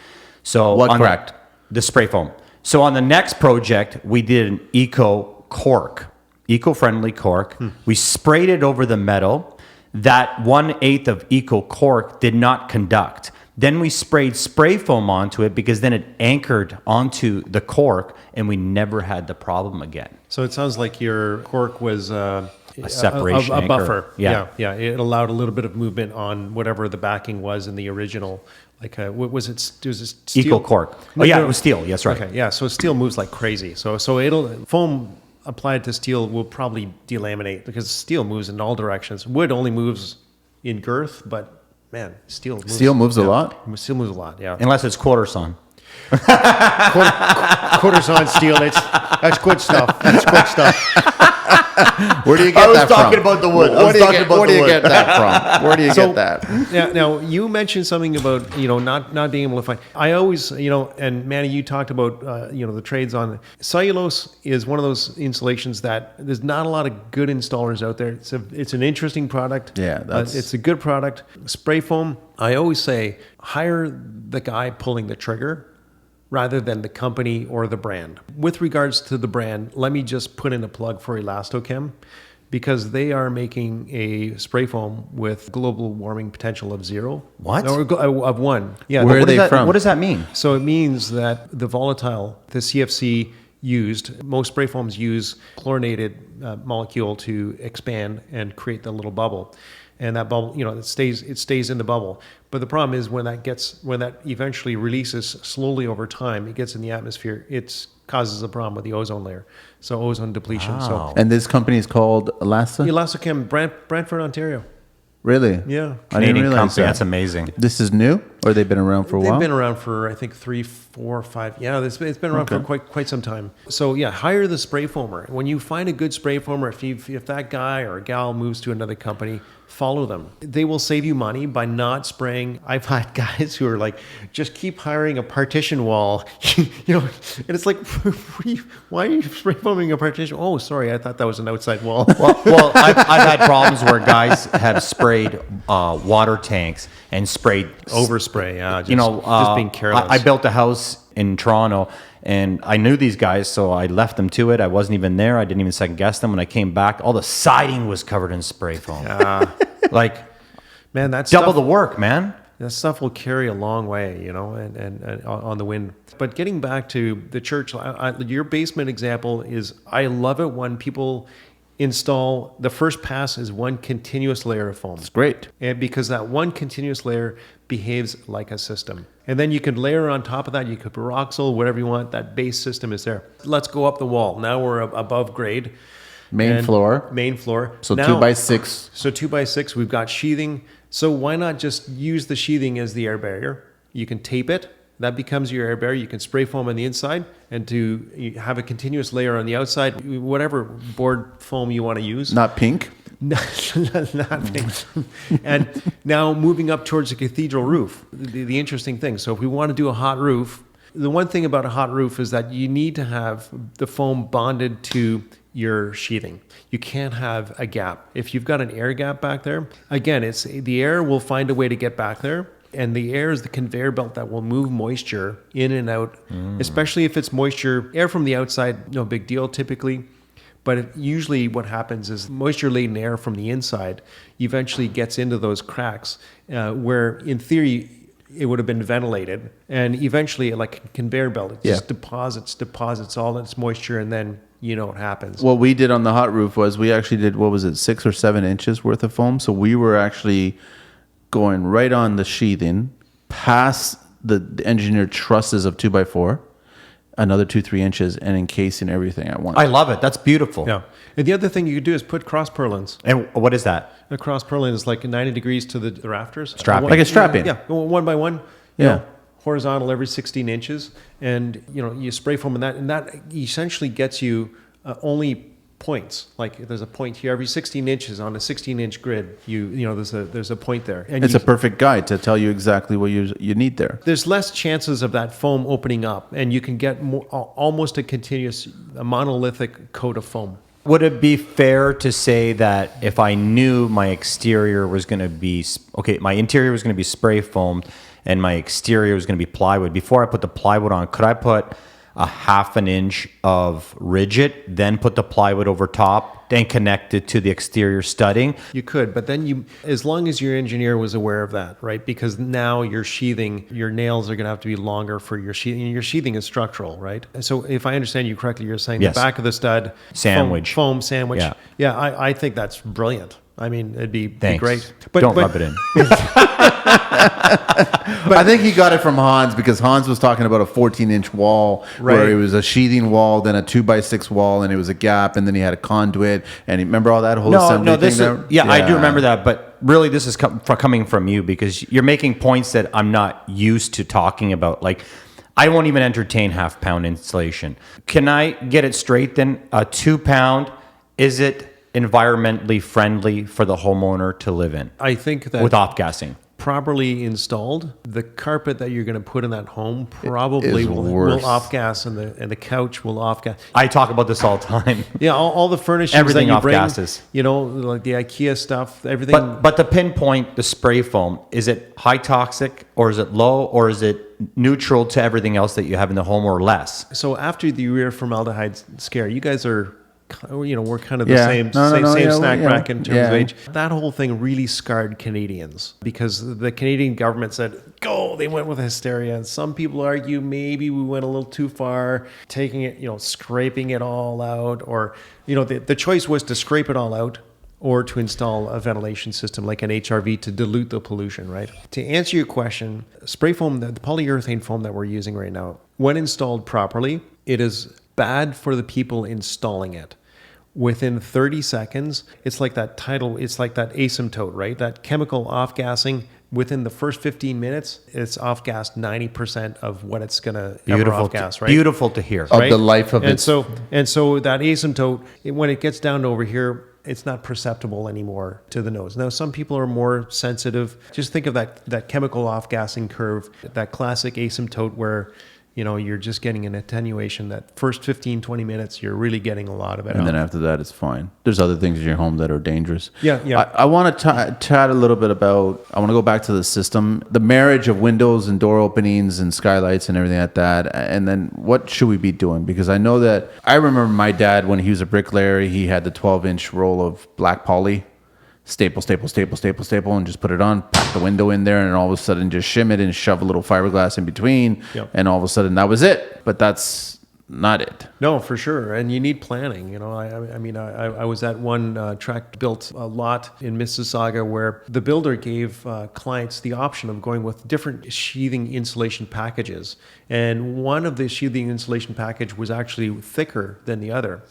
So What cracked? The spray foam. So on the next project, we did an eco-friendly cork. We sprayed it over the metal. That 1/8 of eco cork did not conduct. Then we sprayed spray foam onto it because then it anchored onto the cork, and we never had the problem again. So it sounds like your cork was a separation a anchor. buffer. Yeah. Yeah. It allowed a little bit of movement on whatever the backing was in the original. Like, what was it? Was it steel? Eco cork. Oh yeah, it was steel. Yes, right. Okay, yeah. So steel moves like crazy. So foam applied to steel will probably delaminate because steel moves in all directions. Wood only moves in girth, but man, steel moves. Steel moves a lot? Steel moves a lot, yeah. Unless it's quarter sawn. Quarters on steel, that's good stuff. That's good stuff. Where do you get that from? talking about the wood. Where do you get that from? Where do you get that? Now you mentioned something about not being able to find. I always and Manny, you talked about the trades on cellulose is one of those insulations that there's not a lot of good installers out there. It's an interesting product. Yeah, it's a good product. Spray foam. I always say hire the guy pulling the trigger rather than the company or the brand. With regards to the brand, let me just put in a plug for Elastochem because they are making a spray foam with global warming potential of 0. What? Or of 1. Yeah. Where are they from? What does that mean? So it means that the CFC used, most spray foams use chlorinated molecule to expand and create the little bubble. And that bubble, it stays in the bubble. But the problem is when that eventually releases slowly over time, it gets in the atmosphere, it causes a problem with the ozone layer. So ozone depletion. Wow. So And this company is called Elasta? Elastochem, Brantford, Ontario. Really? Yeah. I didn't Canadian realize company. that. That's amazing. This is new, or they've been around for a while? They've been around for, I think, 3, 4, 5. Yeah, it's been around for quite some time. So yeah, hire the spray foamer. When you find a good spray foamer, if that guy or a gal moves to another company, follow them. They will save you money by not spraying. I've had guys who are like, just keep hiring a partition wall, and it's like, why are you spray foaming a partition? Oh, sorry, I thought that was an outside wall. Well, I've had problems where guys have sprayed water tanks and sprayed Overspray, yeah. Just being careless. I built a house in Toronto, and I knew these guys, so I left them to it. I wasn't even there. I didn't even second guess them. When I came back, all the siding was covered in spray foam. Like, man, that's double the work, man. That stuff will carry a long way, and on the wind. But getting back to the church, your basement example is, I love it when people install, the first pass is one continuous layer of foam. It's great. And because that one continuous layer behaves like a system. And then you can layer on top of that, you could peroxyl, whatever you want, that base system is there. Let's go up the wall. Now we're above grade. Main floor. So now, 2x6. So 2x6, we've got sheathing. So why not just use the sheathing as the air barrier? You can tape it. That becomes your air barrier. You can spray foam on the inside and to have a continuous layer on the outside, whatever board foam you want to use. Not pink. Not pink. And now moving up towards the cathedral roof, the interesting thing. So if we want to do a hot roof, the one thing about a hot roof is that you need to have the foam bonded to your sheathing. You can't have a gap. If you've got an air gap back there, again, it's the air will find a way to get back there. And the air is the conveyor belt that will move moisture in and out, especially if it's moisture, air from the outside, no big deal typically. But usually what happens is moisture-laden air from the inside eventually gets into those cracks where in theory it would have been ventilated. And eventually, like a conveyor belt, it just deposits all its moisture, and then what happens. What we did on the hot roof was we actually did, 6 or 7 inches worth of foam. So we were actually going right on the sheathing, past the engineered trusses of 2x4, another 2-3 inches, and encasing everything at once. I love it. That's beautiful. Yeah. And the other thing you could do is put cross purlins. And what is that? A cross purlin is like 90 degrees to the rafters. Strapping. Like a strapping. Yeah, 1 by 1. Yeah. Horizontal every 16 inches. And, you spray foam in that. And that essentially gets you only points. Like there's a point here every 16 inches on a 16-inch grid. There's a point there, and It's a perfect guide to tell you exactly what you need there. there's less chances of that foam opening up, and you can get almost a monolithic coat of foam. Would it be fair to say that if I knew my exterior was going to be, my interior was going to be spray foamed and my exterior was going to be plywood, before I put the plywood on, could I put a 1/2 inch of rigid, then put the plywood over top, then connect it to the exterior studding? You could, but then as long as your engineer was aware of that, right? Because now your sheathing, your nails are going to have to be longer for your sheathing. Your sheathing is structural, right? So if I understand you correctly, you're saying Yes. the back of the stud, Sandwich. foam sandwich. Yeah. I think that's brilliant. I mean, it'd be Thanks. great. Don't rub it in. I think he got it from Hans because Hans was talking about a 14-inch wall where Right. it was a sheathing wall, then a 2x6 wall, and it was a gap, and then he had a conduit. And you remember all that whole assembly thing there? I do remember that, but really this is coming from you because you're making points that I'm not used to talking about. Like, I won't even entertain 1/2 pound insulation. Can I get it straight then? A 2 pound, is it environmentally friendly for the homeowner to live in I think that with off-gassing? properly installed, the carpet that you're going to put in that home probably is will worse. off-gas, and the couch will off-gas. I talk about this all the time. Yeah, all the furnishings Everything that you bring, off-gases. like the IKEA stuff, everything. But to pinpoint the spray foam, is it high toxic or is it low or is it neutral to everything else that you have in the home or less? So after the urea formaldehyde scare, you guys are, we're kind of the Yeah. same No, same yeah, snack yeah. bracket in terms of Yeah. age. That whole thing really scarred Canadians because the Canadian government said, go, they went with hysteria. And some people argue maybe we went a little too far, taking it, scraping it all out, or, the choice was to scrape it all out or to install a ventilation system like an HRV to dilute the pollution, right? To answer your question, spray foam, the polyurethane foam that we're using right now, when installed properly, it is bad for the people installing it. Within 30 seconds, it's like that asymptote, right? That chemical off-gassing. Within the first 15 minutes, it's off-gassed 90% of what it's going to ever off-gas, right? Beautiful to hear. Of the life of and its- so that asymptote, when it gets down to over here, it's not perceptible anymore to the nose. Now, some people are more sensitive. Just think of that chemical off-gassing curve, that classic asymptote where you're just getting an attenuation. That first 15, 20 minutes, you're really getting a lot of it. And then after that, it's fine. There's other things in your home that are dangerous. Yeah. I want to chat a little bit about, I want to go back to the system, the marriage of windows and door openings and skylights and everything like that. And then what should we be doing? Because I know that, I remember my dad, when he was a bricklayer, he had the 12-inch roll of black poly. Staple, and just put it on, pop the window in there, and all of a sudden just shim it and shove a little fiberglass in between. Yep. And all of a sudden that was it. But that's not it. No, for sure. And you need planning. I was at one tract built a lot in Mississauga where the builder gave clients the option of going with different sheathing insulation packages. And one of the sheathing insulation package was actually thicker than the other.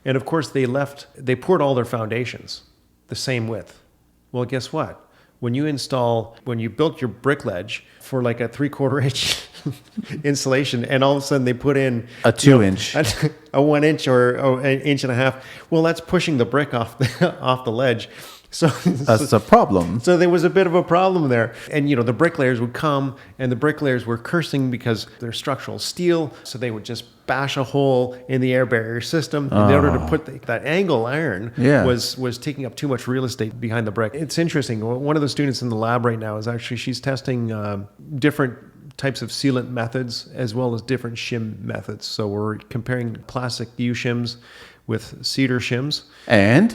And of course they poured all their foundations the same width. Well, guess what? When you built your brick ledge for like a 3/4 inch insulation, and all of a sudden they put in A 2-inch. a 1 inch or an inch and a half. Well, that's pushing the brick off the ledge. So That's a problem. So there was a bit of a problem there. And, the bricklayers would come, and the bricklayers were cursing because they're structural steel. So they would just bash a hole in the air barrier system in order to put that angle iron was taking up too much real estate behind the brick. It's interesting. One of the students in the lab right now she's testing different types of sealant methods as well as different shim methods. So we're comparing plastic U shims with cedar shims. And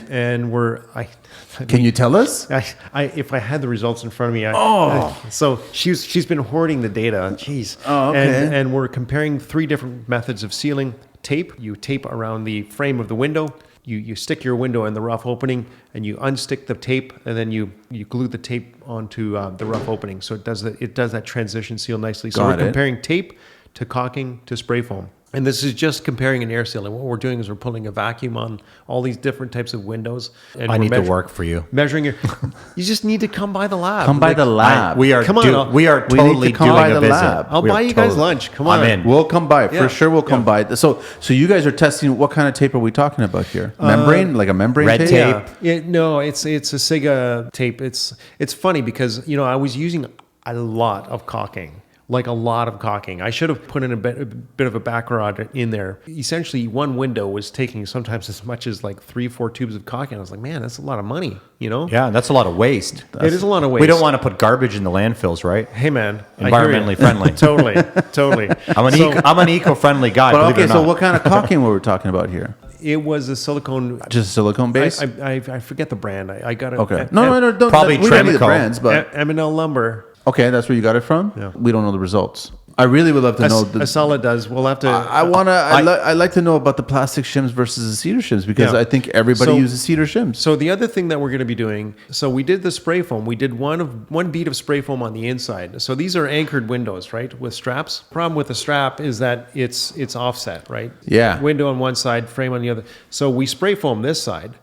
Can you tell us? if I had the results in front of me, so she's been hoarding the data. Jeez. Oh, okay. And we're comparing 3 different methods of sealing. Tape. You tape around the frame of the window. You stick your window in the rough opening, and you unstick the tape, and then you glue the tape onto the rough opening. So it does that transition seal nicely. So Got we're it. comparing tape to caulking to spray foam. And this is just comparing an air seal. And what we're doing is we're pulling a vacuum on all these different types of windows. And I we're need to work for you. Measuring your, you just need to come by the lab. Come by the lab. We are Come on, we are we need to totally come doing by a the visit. lab. I'll We are buy you guys lunch. Come on. I'm in. We'll come by. Yeah. For sure we'll come by. So you guys are testing, what kind of tape are we talking about here? Membrane? Like a membrane red tape? tape. No, it's a Siga tape. It's funny because I was using a lot of caulking. Like a lot of caulking. I should have put in a bit of a back rod in there. Essentially, one window was taking sometimes as much as like 3-4 tubes of caulking. I was like, man, that's a lot of money, Yeah, that's a lot of waste. It is a lot of waste. We don't want to put garbage in the landfills, right? Hey, man. Environmentally friendly. Totally. I'm an eco-friendly guy. But believe it okay, or so not. what kind of caulking were we talking about here? It was a silicone. Just silicone base? I forget the brand. I got it. Okay. No, don't. Probably we don't need the Tremco. brands, but M&L Lumber. okay, that's where you got it from? Yeah. We don't know the results. I really would love to know. Asala does. We'll have to. I'd like to know about the plastic shims versus the cedar shims because Yeah. I think everybody uses cedar shims. So the other thing that we're going to be doing, so we did the spray foam. We did one bead of spray foam on the inside. So these are anchored windows, right, with straps. Problem with the strap is that it's offset, right? Yeah. Window on one side, frame on the other. So we spray foam this side.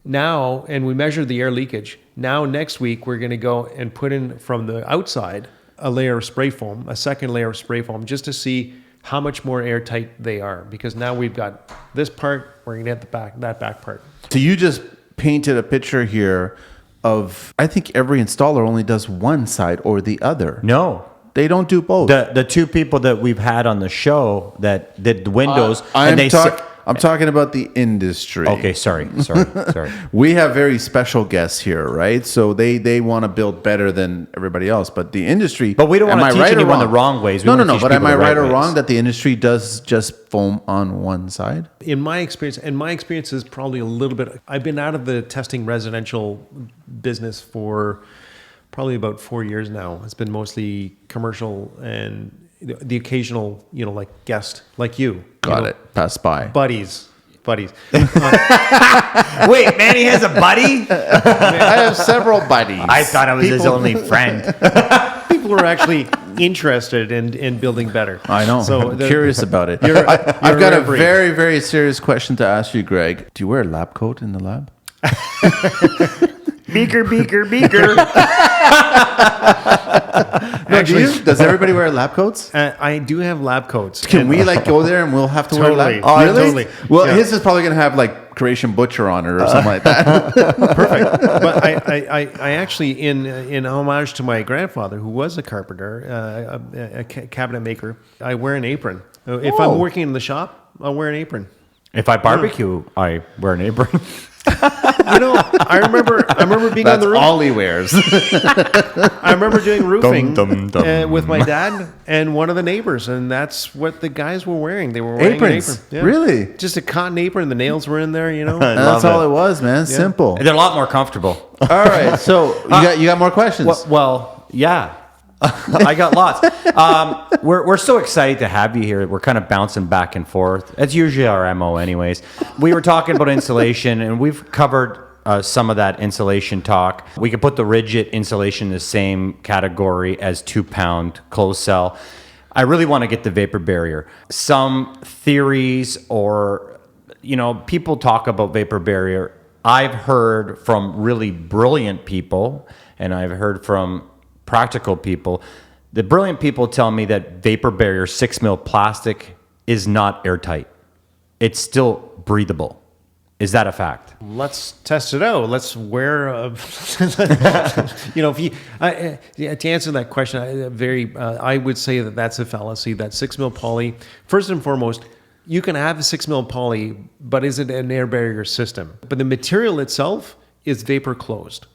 Now, and we measure the air leakage. Now next week we're going to go and put in from the outside a layer of spray foam, a second layer of spray foam, just to see how much more airtight they are. Because now we've got this part, we're going to get that back part. So you just painted a picture here of, I think every installer only does one side or the other. No. They don't do both. The two people that we've had on the show that did the windows, I'm talking about the industry. Okay, sorry. We have very special guests here, right? So they want to build better than everybody else. But the industry... But we don't want to teach anyone the wrong ways. We No. want to teach But am people I the right or ways. wrong that the industry does just foam on one side? In my experience, and my experience is probably a little bit... I've been out of the testing residential business for probably about 4 years now. It's been mostly commercial and the occasional, like guest like you. Got it. Pass by. Buddies. Wait, Manny has a buddy? I have several buddies. I thought I was his only friend. People are actually interested in building better. I know. So I'm curious about it. You're I've got a referee. very, very serious question to ask you, Greg. Do you wear a lab coat in the lab? Beaker. Actually, does everybody wear lab coats? I do have lab coats. Can we go there and we'll have to wear Totally. lab? Oh, really? totally. Well, Yeah. his is probably going to have Croatian Butcher on it or something like that. But I actually, in homage to my grandfather, who was a carpenter, a cabinet maker, I wear an apron. If I'm working in the shop, I'll wear an apron. If I barbecue, I wear an apron. I remember being on That's the roof. all he wears. I remember doing roofing Dum, dum, dum. with my dad and one of the neighbors, and that's what the guys were wearing. They were wearing Aprons? an apron. Yeah. Really? Just a cotton apron. The nails were in there. That's all it was, man. Simple. They're a lot more comfortable. All right. So you got more questions? Well, yeah. I got lots. We're so excited to have you here. We're kind of bouncing back and forth. That's usually our MO anyways. We were talking about insulation, and we've covered some of that insulation talk. We could put the rigid insulation in the same category as 2-pound closed cell. I really want to get the vapor barrier. Some theories or, people talk about vapor barrier. I've heard from really brilliant people, and I've heard from practical people. The brilliant people tell me that vapor barrier 6 mil plastic is not airtight. It's still breathable. Is that a fact? Let's test it out. Let's wear. If you to answer that question, I would say that that's a fallacy. That 6 mil poly. First and foremost, you can have a 6 mil poly, but is it an air barrier system? But the material itself is vapor closed.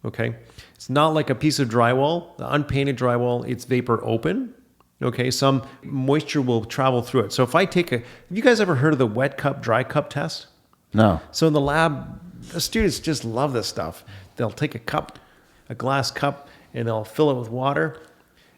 Okay. It's not like a piece of drywall, the unpainted drywall, it's vapor open. Okay, some moisture will travel through it. So if I take have you guys ever heard of the wet cup, dry cup test? No. So in the lab, the students just love this stuff. They'll take a glass cup, and they'll fill it with water,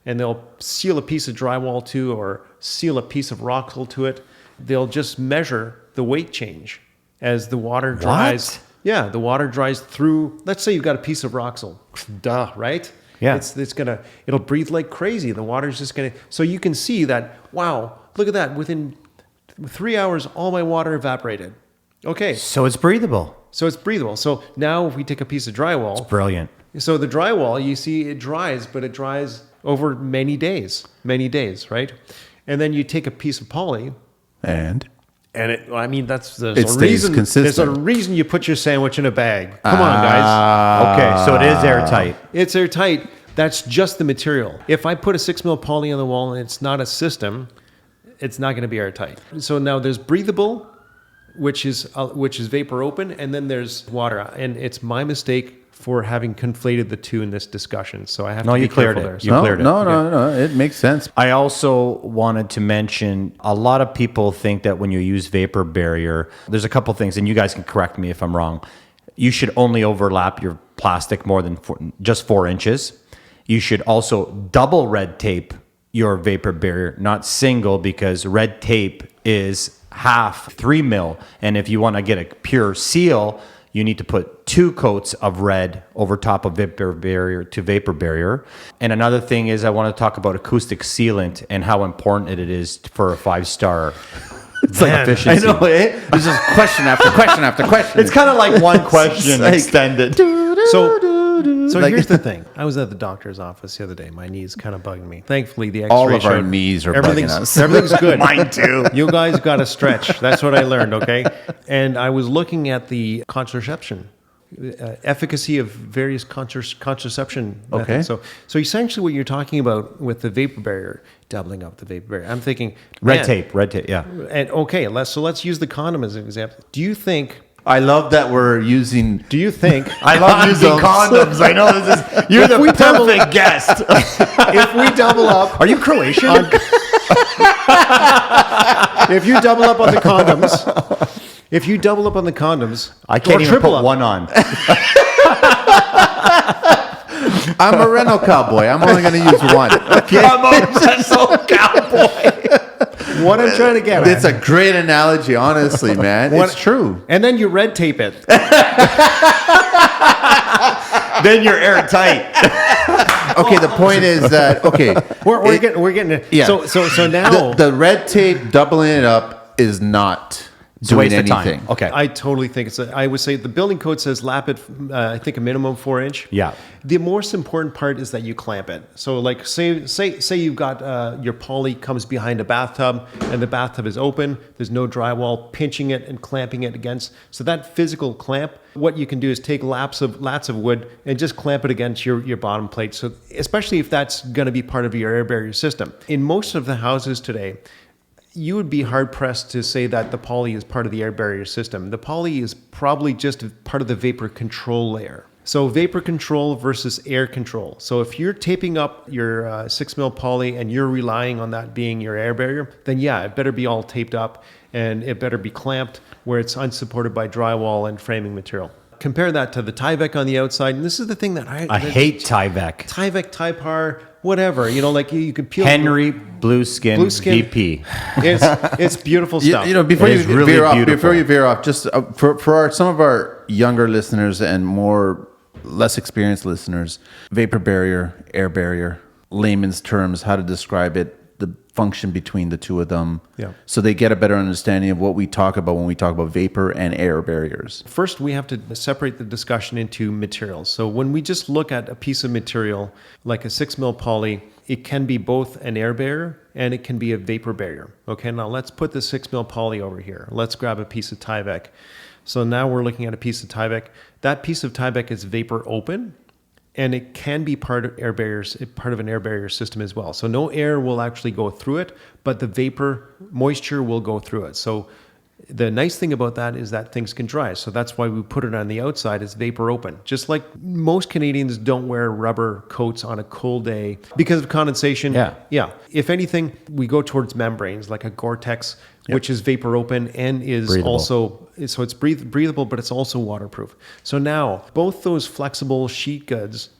and they'll seal a piece of drywall to, or seal a piece of rockall to it. They'll just measure the weight change as the water dries. What? Yeah, the water dries through. Let's say you've got a piece of rockall. Duh, right? Yeah. It'll breathe like crazy. The water's just gonna. So you can see that. Wow, look at that. Within 3 hours, all my water evaporated. Okay, So it's breathable. so it's breathable. So now if we take a piece of drywall, Brilliant. so the drywall, you see it dries, but it dries over many days, right? And then you take a piece of poly, And and there's It a stays reason. consistent. There's a reason you put your sandwich in a bag. Come on, guys. Okay, so it is airtight. It's airtight. That's just the material. If I put a 6 mil poly on the wall and it's not a system, it's not going to be airtight. So now there's breathable, which is vapor open, and then there's water. And it's my mistake for having conflated the two in this discussion. So I have to be you cleared careful it. there. You cleared it. No. It makes sense. I also wanted to mention a lot of people think that when you use vapor barrier, there's a couple things, and you guys can correct me if I'm wrong. You should only overlap your plastic more than just 4 inches. You should also double red tape your vapor barrier, not single, because red tape is half 3 mil. And if you want to get a pure seal, you need to put 2 coats of red over top of vapor barrier to vapor barrier. And another thing is I want to talk about acoustic sealant and how important it is for a 5-star. It's like Man, efficiency. I know, eh? There's just question after question after question. It's kind of like one question like- extended. So Like- here's the thing. I was at the doctor's office the other day. My knee's kind of bugging me. Thankfully, the X-ray All of our showed knees are everything's, bugging us. Everything's good. Mine too. You guys got to stretch. That's what I learned, okay? And I was looking at the contraception, efficacy of various contraception methods. Okay. So essentially what you're talking about with the vapor barrier, doubling up the vapor barrier, I'm thinking... Red man, tape, yeah. And okay, let's use the condom as an example. Do you think... I love that we're using. Do you think... I love using condoms. I know this is. You're the perfect guest. if we double up... Are you Croatian? If you double up on the condoms, I can't or even triple put up. one on. I'm a rental cowboy. I'm only going to use one. Okay. I'm a rental cowboy. What I'm trying to get It's at. a great analogy, honestly, man. It's true. And then you red tape it. Then you're airtight. Okay, the point is that We're getting it. Yeah. So now the red tape doubling it up is not a doing waste of time. anything. Okay. I totally think I would say the building code says lap it. I think a minimum 4 inch. Yeah. The most important part is that you clamp it. So like say you've got your poly comes behind a bathtub and the bathtub is open. There's no drywall, pinching it and clamping it against. So that physical clamp, what you can do is take lats of wood and just clamp it against your bottom plate. So especially if that's going to be part of your air barrier system. In most of the houses today, you would be hard-pressed to say that the poly is part of the air barrier system. The poly is probably just part of the vapor control layer. So vapor control versus air control. So if you're taping up your 6 mil poly and you're relying on that being your air barrier, then yeah, it better be all taped up and it better be clamped where it's unsupported by drywall and framing material. Compare that to the Tyvek on the outside. And this is the thing that I hate Tyvek. Tyvek, Typar, whatever. You know, like you could peel... Henry Blue Skin VP. It's beautiful stuff. Before It you is really veer off, just for some of our younger listeners and more less experienced listeners, vapor barrier, air barrier, layman's terms, how to describe it, the function between the two of them, so they get a better understanding of what we talk about when we talk about vapor and air barriers. First, we have to separate the discussion into materials. So when we just look at a piece of material like a 6 mil poly, it can be both an air barrier and it can be a vapor barrier. Okay, now let's put the 6 mil poly over here. Let's grab a piece of Tyvek. So now we're looking at a piece of Tyvek. That piece of Tyvek is vapor open, and it can be part of air barriers, part of an air barrier system as well. So no air will actually go through it, but the vapor moisture will go through it. So the nice thing about that is that things can dry. So that's why we put it on the outside as vapor open. Just like most Canadians don't wear rubber coats on a cold day because of condensation. Yeah. If anything, we go towards membranes like a Gore-Tex, which is vapor open and is breathable. Also, so it's breathable, but it's also waterproof. So now both those flexible sheet goods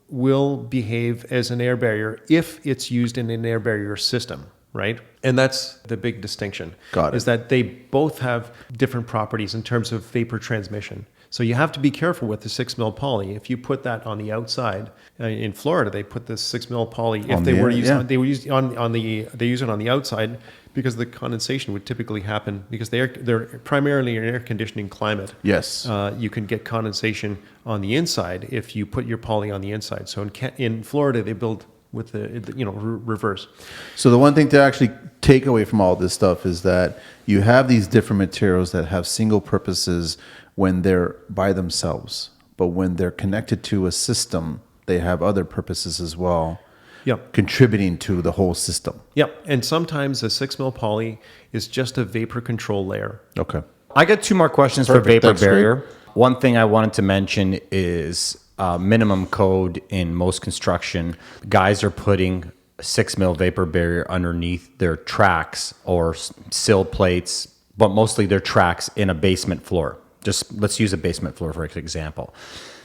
will behave as an air barrier if it's used in an air barrier system, right? And that's the big distinction. Got it. Is that they both have different properties in terms of vapor transmission. So you have to be careful with the 6 mil poly. If you put that on the outside, in Florida, they put this 6 mil poly. If they were using, they use it on the outside because the condensation would typically happen because they're primarily an air conditioning climate. Yes. You can get condensation on the inside if you put your poly on the inside. So in Florida, they build with the reverse. So the one thing to actually take away from all this stuff is that you have these different materials that have single purposes when they're by themselves, but when they're connected to a system, they have other purposes as well. Yep. Contributing to the whole system. Yep. And sometimes a 6 mil poly is just a vapor control layer. Okay. I got 2 more questions Perfect. for vapor Thanks, barrier. Greg. One thing I wanted to mention is minimum code in most construction. Guys are putting 6 mil vapor barrier underneath their tracks or sill plates, but mostly their tracks in a basement floor. Just let's use a basement floor for example.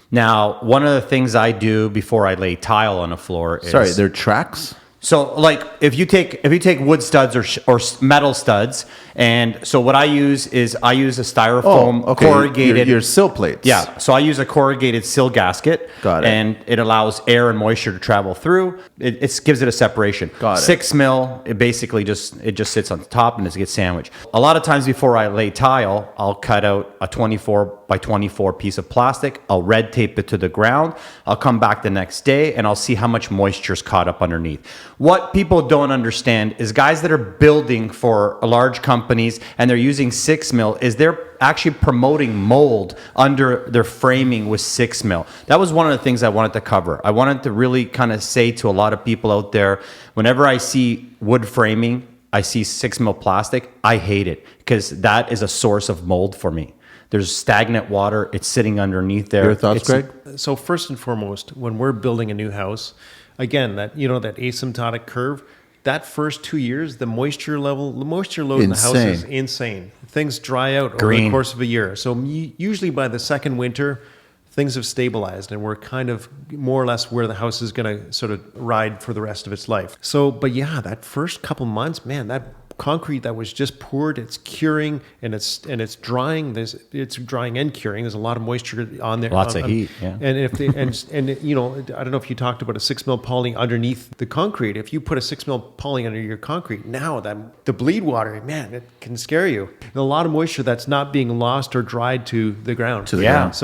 Now, one of the things I do before I lay tile on a floor is... Sorry, they're tracks? So, like, if you take wood studs or metal studs, and so what I use is a styrofoam corrugated your sill plates. Yeah, so I use a corrugated sill gasket. Got it. And it allows air and moisture to travel through. It gives it a separation. Got it. 6 mil, it basically just sits on the top and it gets sandwiched. A lot of times before I lay tile, I'll cut out a 24 by 24 piece of plastic. I'll red tape it to the ground. I'll come back the next day and I'll see how much moisture's caught up underneath. What people don't understand is guys that are building for large companies and they're using 6 mil is they're actually promoting mold under their framing with 6 mil. That was one of the things I wanted to cover. I wanted to really kind of say to a lot of people out there, whenever I see wood framing, I see 6 mil plastic, I hate it because that is a source of mold for me. There's stagnant water. It's sitting underneath there. Your thoughts, Greg? So first and foremost, when we're building a new house, again, that asymptotic curve, that first 2 years, the moisture load in the house is insane. Things dry out over the course of a year. So usually by the second winter, things have stabilized and we're kind of more or less where the house is going to sort of ride for the rest of its life. So, but yeah, that first couple months, man, that concrete that was just poured, it's curing and it's drying. It's drying and curing. There's a lot of moisture on there. Lots of heat. Yeah. And if they, and I don't know if you talked about a 6 mil poly underneath the concrete. If you put a 6 mil poly under your concrete, now that the bleed water, man, it can scare you. And a lot of moisture that's not being lost or dried to the ground. So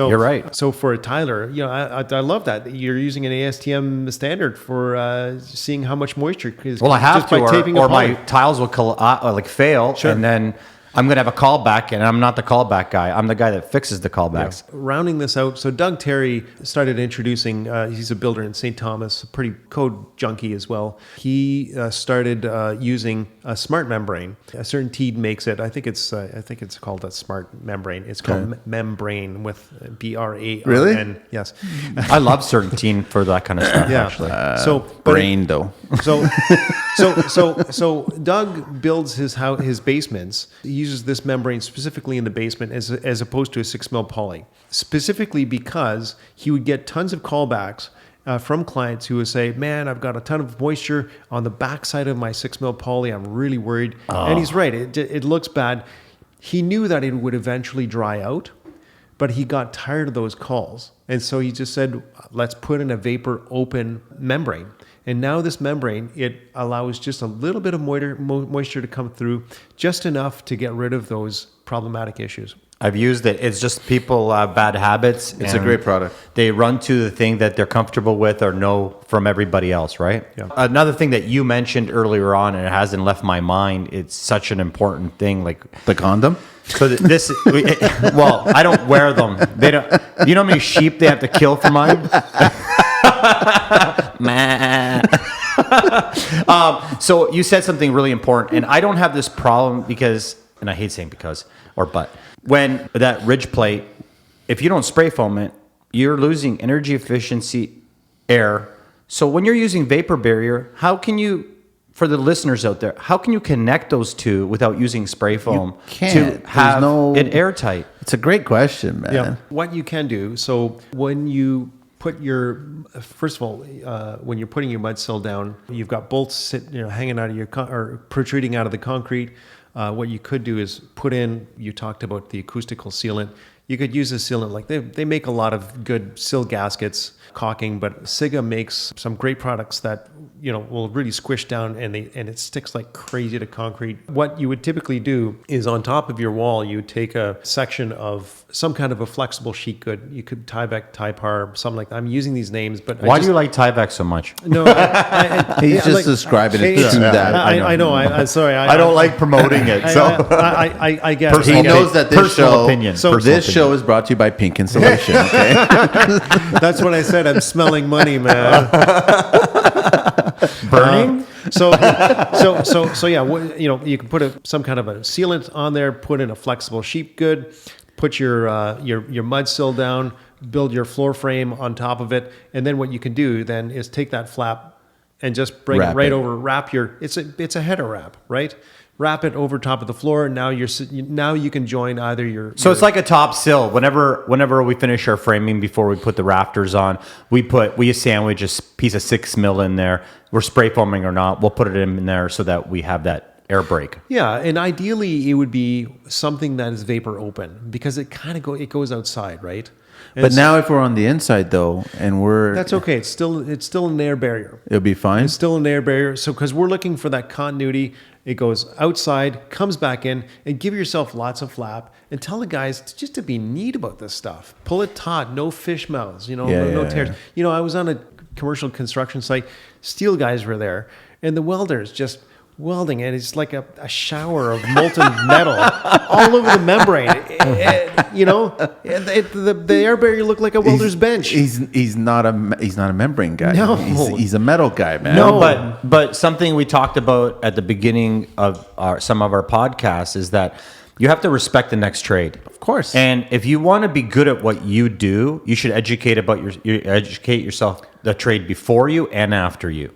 you're right. So for a tiler, I love that you're using an ASTM standard for seeing how much moisture is. Well, I have just to, by taping or a my poly. tiles will fail, Sure. and then I'm going to have a callback, and I'm not the callback guy. I'm the guy that fixes the callbacks. Yeah. Rounding this out, so Doug Terry started introducing, he's a builder in St. Thomas, a pretty code junkie as well. He started using a smart membrane. A Certainteed makes it. I think it's called a smart membrane. It's called membrane with BRAN. Really? Yes. I love Certainteen for that kind of stuff, Yeah. actually. Brain, though. So Doug builds his basements. He uses this membrane specifically in the basement as opposed to a 6 mil poly, specifically because he would get tons of callbacks from clients who would say, man, I've got a ton of moisture on the backside of my 6 mil poly. I'm really worried. And he's right. It looks bad. He knew that it would eventually dry out, but he got tired of those calls. And so he just said, let's put in a vapor open membrane. And now this membrane, it allows just a little bit of moisture to come through, just enough to get rid of those problematic issues. I've used it. It's just people have bad habits. It's a great product. They run to the thing that they're comfortable with or know from everybody else, right? Yeah. Another thing that you mentioned earlier on, and it hasn't left my mind, it's such an important thing. Like The condom? So well, I don't wear them. They don't. You know how many sheep they have to kill for mine? So you said something really important, and I don't have this problem because, and I hate saying because or but, when that ridge plate, if you don't spray foam it, you're losing energy efficiency, air. So when you're using vapor barrier, how can you, for the listeners out there, how can you connect those two without using spray foam can't. to have There's it airtight? It's a great question, man. Yeah. What you can do, so when you put first of all, when you're putting your mud sill down, you've got bolts hanging out of or protruding out of the concrete. what you could do is put in, you talked about the acoustical sealant. You could use a sealant, like they make a lot of good sill gaskets, caulking, but Siga makes some great products that, will really squish down and it sticks like crazy to concrete. What you would typically do is on top of your wall, you would take a section of some kind of a flexible sheet good. You could Tyvek, Typar, something like that. I'm using these names, but Why do you like Tyvek so much? No, He's just describing it to that. I know. I'm sorry. I don't like promoting it. So I get it. He knows that this Personal show, opinion. So Personal this show is brought to you by Pink Insulation. Okay, That's what I said. I'm smelling money, man. burning. So yeah. You can put some kind of a sealant on there. Put in a flexible sheet good. Put your mud sill down. Build your floor frame on top of it, and then what you can do then is take that flap and just bring it right over. Wrap it's a header wrap, right? Wrap it over top of the floor. Now you can join either your. So it's like a top sill. Whenever we finish our framing before we put the rafters on, we sandwich a piece of 6 mil in there. We're spray foaming or not, we'll put it in there so that we have that air break. Yeah, and ideally it would be something that is vapor open because it kind of goes outside, right? And but now if we're on the inside though, and that's okay. It's still an air barrier. It'll be fine. It's still an air barrier. So because we're looking for that continuity, it goes outside, comes back in, and give yourself lots of flap. And tell the guys just to be neat about this stuff. Pull it taut, no fish mouths, no tears. Yeah. I was on a commercial construction site. Steel guys were there, and the welders just welding, and it's like a shower of molten metal all over the membrane. The air barrier looked like a welder's bench. He's not a membrane guy. No. He's a metal guy, man. No, but something we talked about at the beginning of some of our podcasts is that you have to respect the next trade. Of course. And if you want to be good at what you do, you should educate yourself the trade before you and after you.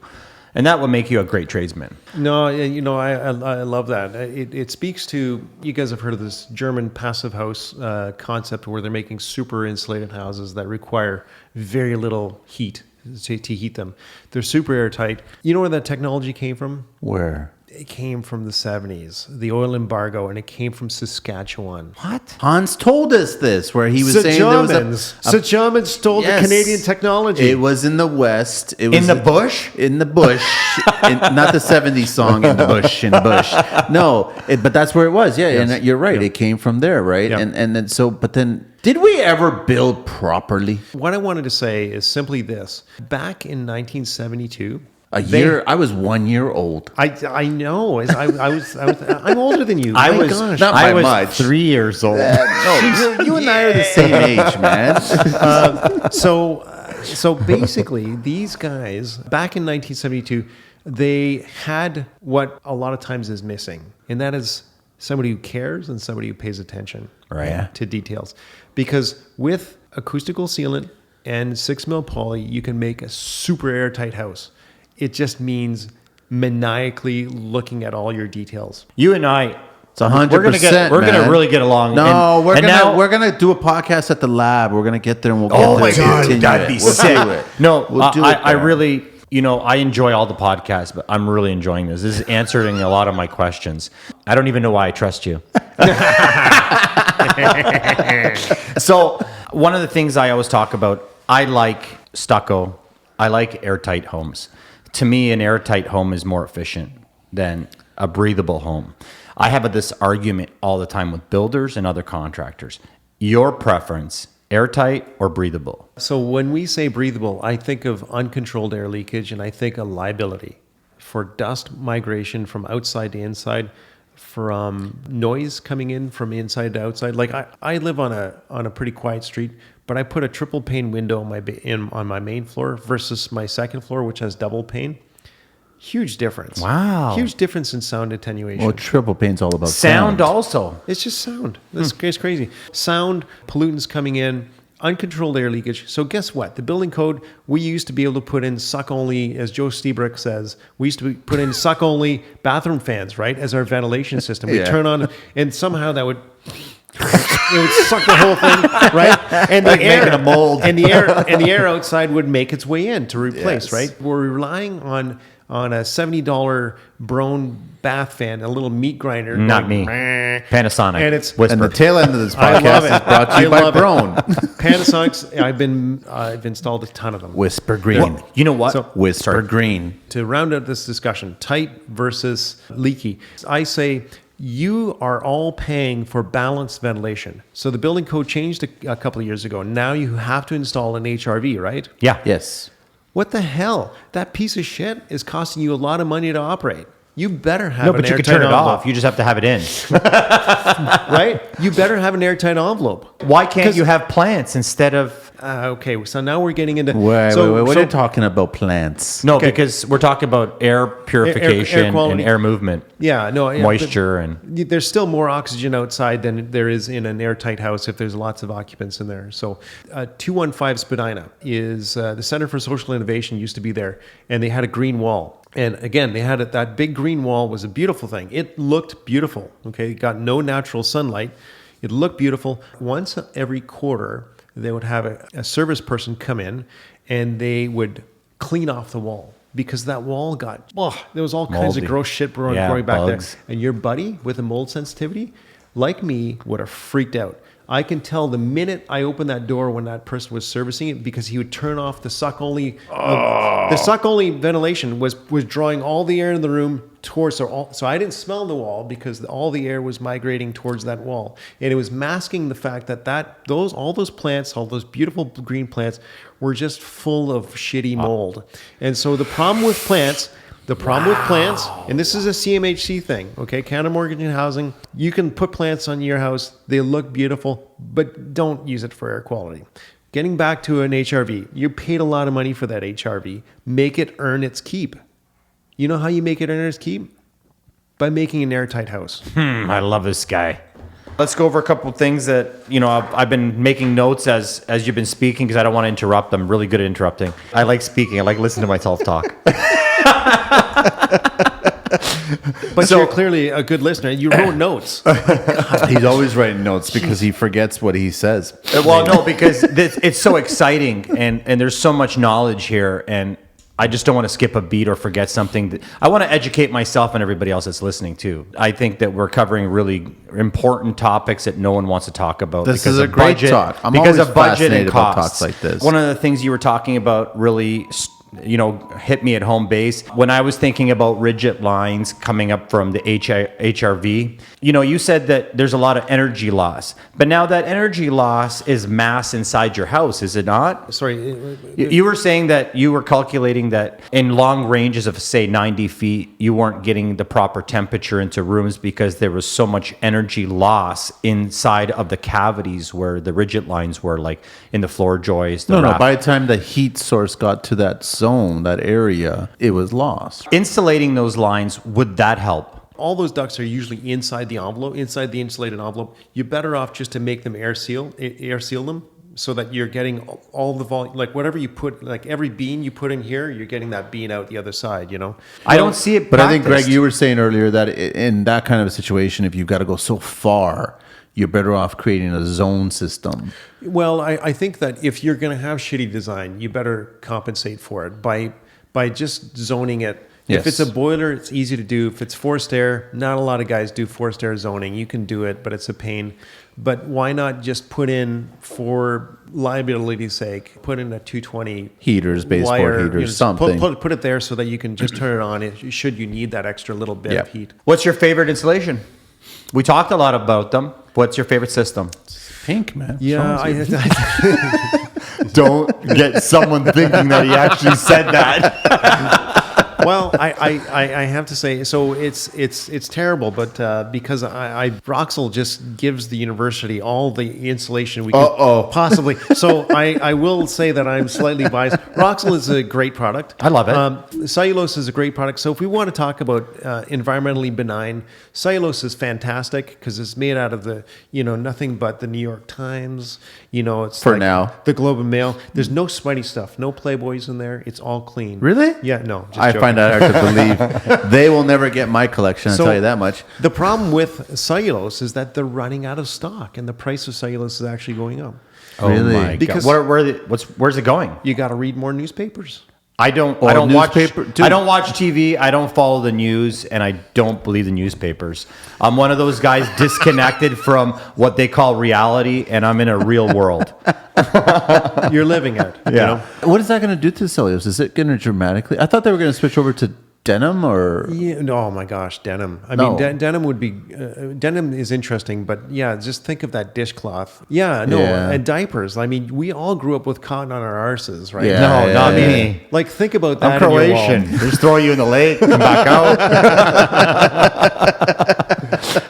And that will make you a great tradesman. No, I love that. It speaks to, you guys have heard of this German passive house concept where they're making super insulated houses that require very little heat to heat them. They're super airtight. You know where that technology came from? Where? It came from the 70s, the oil embargo, and it came from Saskatchewan. What? Hans told us this, where he was saying there was the Germans stole the Canadian technology. It was in the West. It was in the bush? In the bush. Not the 70s song, in the bush, in the bush. No, but that's where it was. Yeah, yes. And you're right. Yeah. It came from there, right? Yeah. And then but then, did we ever build properly? What I wanted to say is simply this. Back in 1972... I was 1 year old. I know. I'm older than you. I was 3 years old. You and I are the same age, man. So basically, these guys back in 1972, they had what a lot of times is missing, and that is somebody who cares and somebody who pays attention, to details. Because with acoustical sealant and 6 mil poly, you can make a super airtight house. It just means maniacally looking at all your details. You and I, it's 100%. We're gonna really get along. No, we're gonna do a podcast at the lab. We're gonna get there and we'll get there. Oh my God, that'd be sick. Do it. No, we'll do it. I really, I enjoy all the podcasts, but I'm really enjoying this. This is answering a lot of my questions. I don't even know why I trust you. So one of the things I always talk about, I like stucco. I like airtight homes. To me, an airtight home is more efficient than a breathable home. I have this argument all the time with builders and other contractors. Your preference, airtight or breathable? So when we say breathable, I think of uncontrolled air leakage, and I think of liability for dust migration from outside to inside, from noise coming in from inside to outside. Like I live on a pretty quiet street, but I put a triple pane window on my main floor versus my second floor, which has double pane. Huge difference. Wow. Huge difference in sound attenuation. Well, triple pane's all about sound also. It's just sound. It's crazy. Sound, pollutants coming in, uncontrolled air leakage. So guess what? The building code, we used to be able to put in suck-only, as Joe Stebrick says, we used to put in suck-only bathroom fans, right, as our ventilation system. We turn on, and somehow that would... it would suck the whole thing, right? And like making a mold. and the air outside would make its way in to replace, right? We're relying on on a $70 Broan bath fan, a little meat grinder. Not going, me. "Meh." Panasonic. And it's Whisper. And the tail end of this I love podcast it. is brought to you I by love it. Broan. Panasonic's. I've installed a ton of them. Whisper Green. You know what? So- Whisper Green. To round out this discussion, tight versus leaky, I say you are all paying for balanced ventilation. So the building code changed a couple of years ago. Now you have to install an HRV, right? Yeah. Yes. What the hell? That piece of shit is costing you a lot of money to operate. You better have No, an but you can airtight turn it envelope, off. You just have to have it in. right? You better have an airtight envelope. Why can't you have plants instead of... Okay, so now we're getting into... Wait. What so- are you talking about plants? No, Okay. because we're talking about air purification quality. and air movement. Yeah, no. yeah, Moisture but and... there's still more oxygen outside than there is in an airtight house if there's lots of occupants in there. So 215 Spadina is the Center for Social Innovation used to be there, and they had a green wall. And again, they had that big green wall was a beautiful thing. It looked beautiful. Okay, it got no natural sunlight. It looked beautiful. Once every quarter, they would have a service person come in, and they would clean off the wall. Because that wall got, there was all kinds of Moldy. gross shit growing Yeah, back bugs. there. And your buddy with a mold sensitivity, like me, would have freaked out. I can tell the minute I opened that door when that person was servicing it, because he would turn off the suck only. The suck only ventilation was drawing all the air in the room towards. So I didn't smell the wall because all the air was migrating towards that wall, and it was masking the fact that all those plants, all those beautiful green plants, were just full of shitty mold. And so the problem with plants. And this is a CMHC thing, okay? Canada Mortgage and Housing, you can put plants on your house. They look beautiful, but don't use it for air quality. Getting back to an HRV, you paid a lot of money for that HRV. Make it earn its keep. You know how you make it earn its keep? By making an airtight house. I love this guy. Let's go over a couple of things that, I've been making notes as you've been speaking because I don't want to interrupt. I'm really good at interrupting. I like speaking. I like listening to myself talk. But you're clearly a good listener. You wrote notes. He's always writing notes because he forgets what he says. Well, no, because it's so exciting and there's so much knowledge here, and I just don't want to skip a beat or forget something. I want to educate myself and everybody else that's listening too. I think that we're covering really important topics that no one wants to talk about. This because is a of great budget, talk. I'm because always of budget and fascinated about costs. talks like this. One of the things you were talking about really hit me at home base. When I was thinking about rigid lines coming up from the HRV, you said that there's a lot of energy loss. But now that energy loss is mass inside your house, is it not? Sorry. You were saying that you were calculating that in long ranges of, say, 90 feet, you weren't getting the proper temperature into rooms because there was so much energy loss inside of the cavities where the rigid lines were, like in the floor joists. No. By the time the heat source got to that zone, that area, it was lost. Insulating those lines, would that help? All those ducts are usually inside the envelope, inside the insulated envelope. You're better off just to make them air seal them, so that you're getting all the volume, like whatever you put, like every bean you put in here, you're getting that bean out the other side, I don't see it But I think, Greg, practiced. you were saying earlier that in that kind of a situation, if you've got to go so far, you're better off creating a zone system. Well, I think that if you're going to have shitty design, you better compensate for it by just zoning it. Yes. If it's a boiler, it's easy to do. If it's forced air, not a lot of guys do forced air zoning. You can do it, but it's a pain. But why not just put in, for liability's sake, put in a 220 Heaters, baseboard wire, heaters, something. Put it there so that you can just turn it on should you need that extra little bit of heat. What's your favorite insulation? We talked a lot about them. What's your favorite system? Pink, man. Yeah, Don't get someone thinking that he actually said that. Well, I have to say, so it's terrible, but because Roxel just gives the university all the insulation we could possibly. So I will say that I'm slightly biased. Roxel is a great product. I love it. Cellulose is a great product. So if we want to talk about environmentally benign, cellulose is fantastic because it's made out of the nothing but the New York Times. It's For like now. the Globe and Mail. There's no smutty stuff, no Playboys in there. It's all clean. Really? Yeah, no. Just I joking. find that hard to believe. They will never get my collection, I'll So- tell you that much. The problem with cellulose is that they're running out of stock, and the price of cellulose is actually going up. Really? Oh my Because- God. Where's it going? You got to read more newspapers. I don't newspaper? watch. Dude. I don't watch TV. I don't follow the news, and I don't believe the newspapers. I'm one of those guys disconnected from what they call reality, and I'm in a real world. You're living it. Yeah. You know? What is that going to do to cellulose? Is it going to dramatically? I thought they were going to switch over to denim or. Yeah, no, oh my gosh, denim. I No. mean, denim would be, denim is interesting, but yeah, just think of that dishcloth. Yeah, no, Yeah. and diapers. I mean, we all grew up with cotton on our arses, right? Yeah. No, not yeah. me. Like, think about that. I'm in your wall. Croatian. Just throw you in the lake, come back out.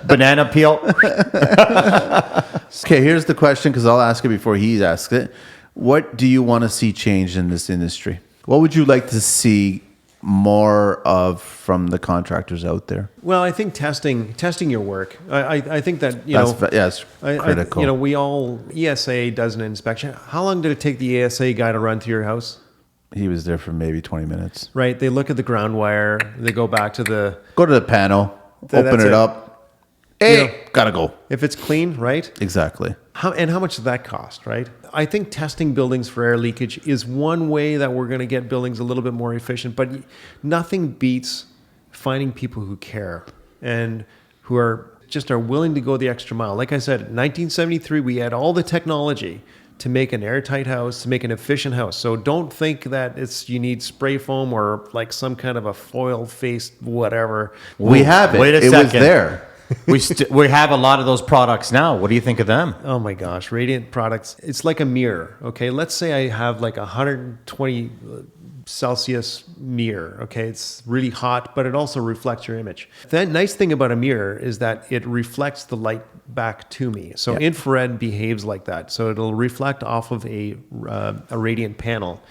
Banana peel. Okay, here's the question because I'll ask it before he asks it. What do you want to see change in this industry? What would you like to see more of from the contractors out there? Well, I think testing your work. I think that, That's critical. we all, ESA does an inspection. How long did it take the ESA guy to run to your house? He was there for maybe 20 minutes. Right. They look at the ground wire. They go back to the, Go to the panel, open that's it it. up. Hey, You know, gotta go. if it's clean, right? Exactly. How much does that cost, right? I think testing buildings for air leakage is one way that we're going to get buildings a little bit more efficient, but nothing beats finding people who care and who are willing to go the extra mile. Like I said, in 1973, we had all the technology to make an airtight house, to make an efficient house. So don't think that you need spray foam or like some kind of a foil-faced whatever. We have it. Wait a It second. was there. We have a lot of those products now. What do you think of them? Oh my gosh, Radiant products. It's like a mirror. Okay, let's say I have like 120 Celsius mirror. Okay, it's really hot, but it also reflects your image. The nice thing about a mirror is that it reflects the light back to me. So Yeah. infrared behaves like that. So it'll reflect off of a radiant panel.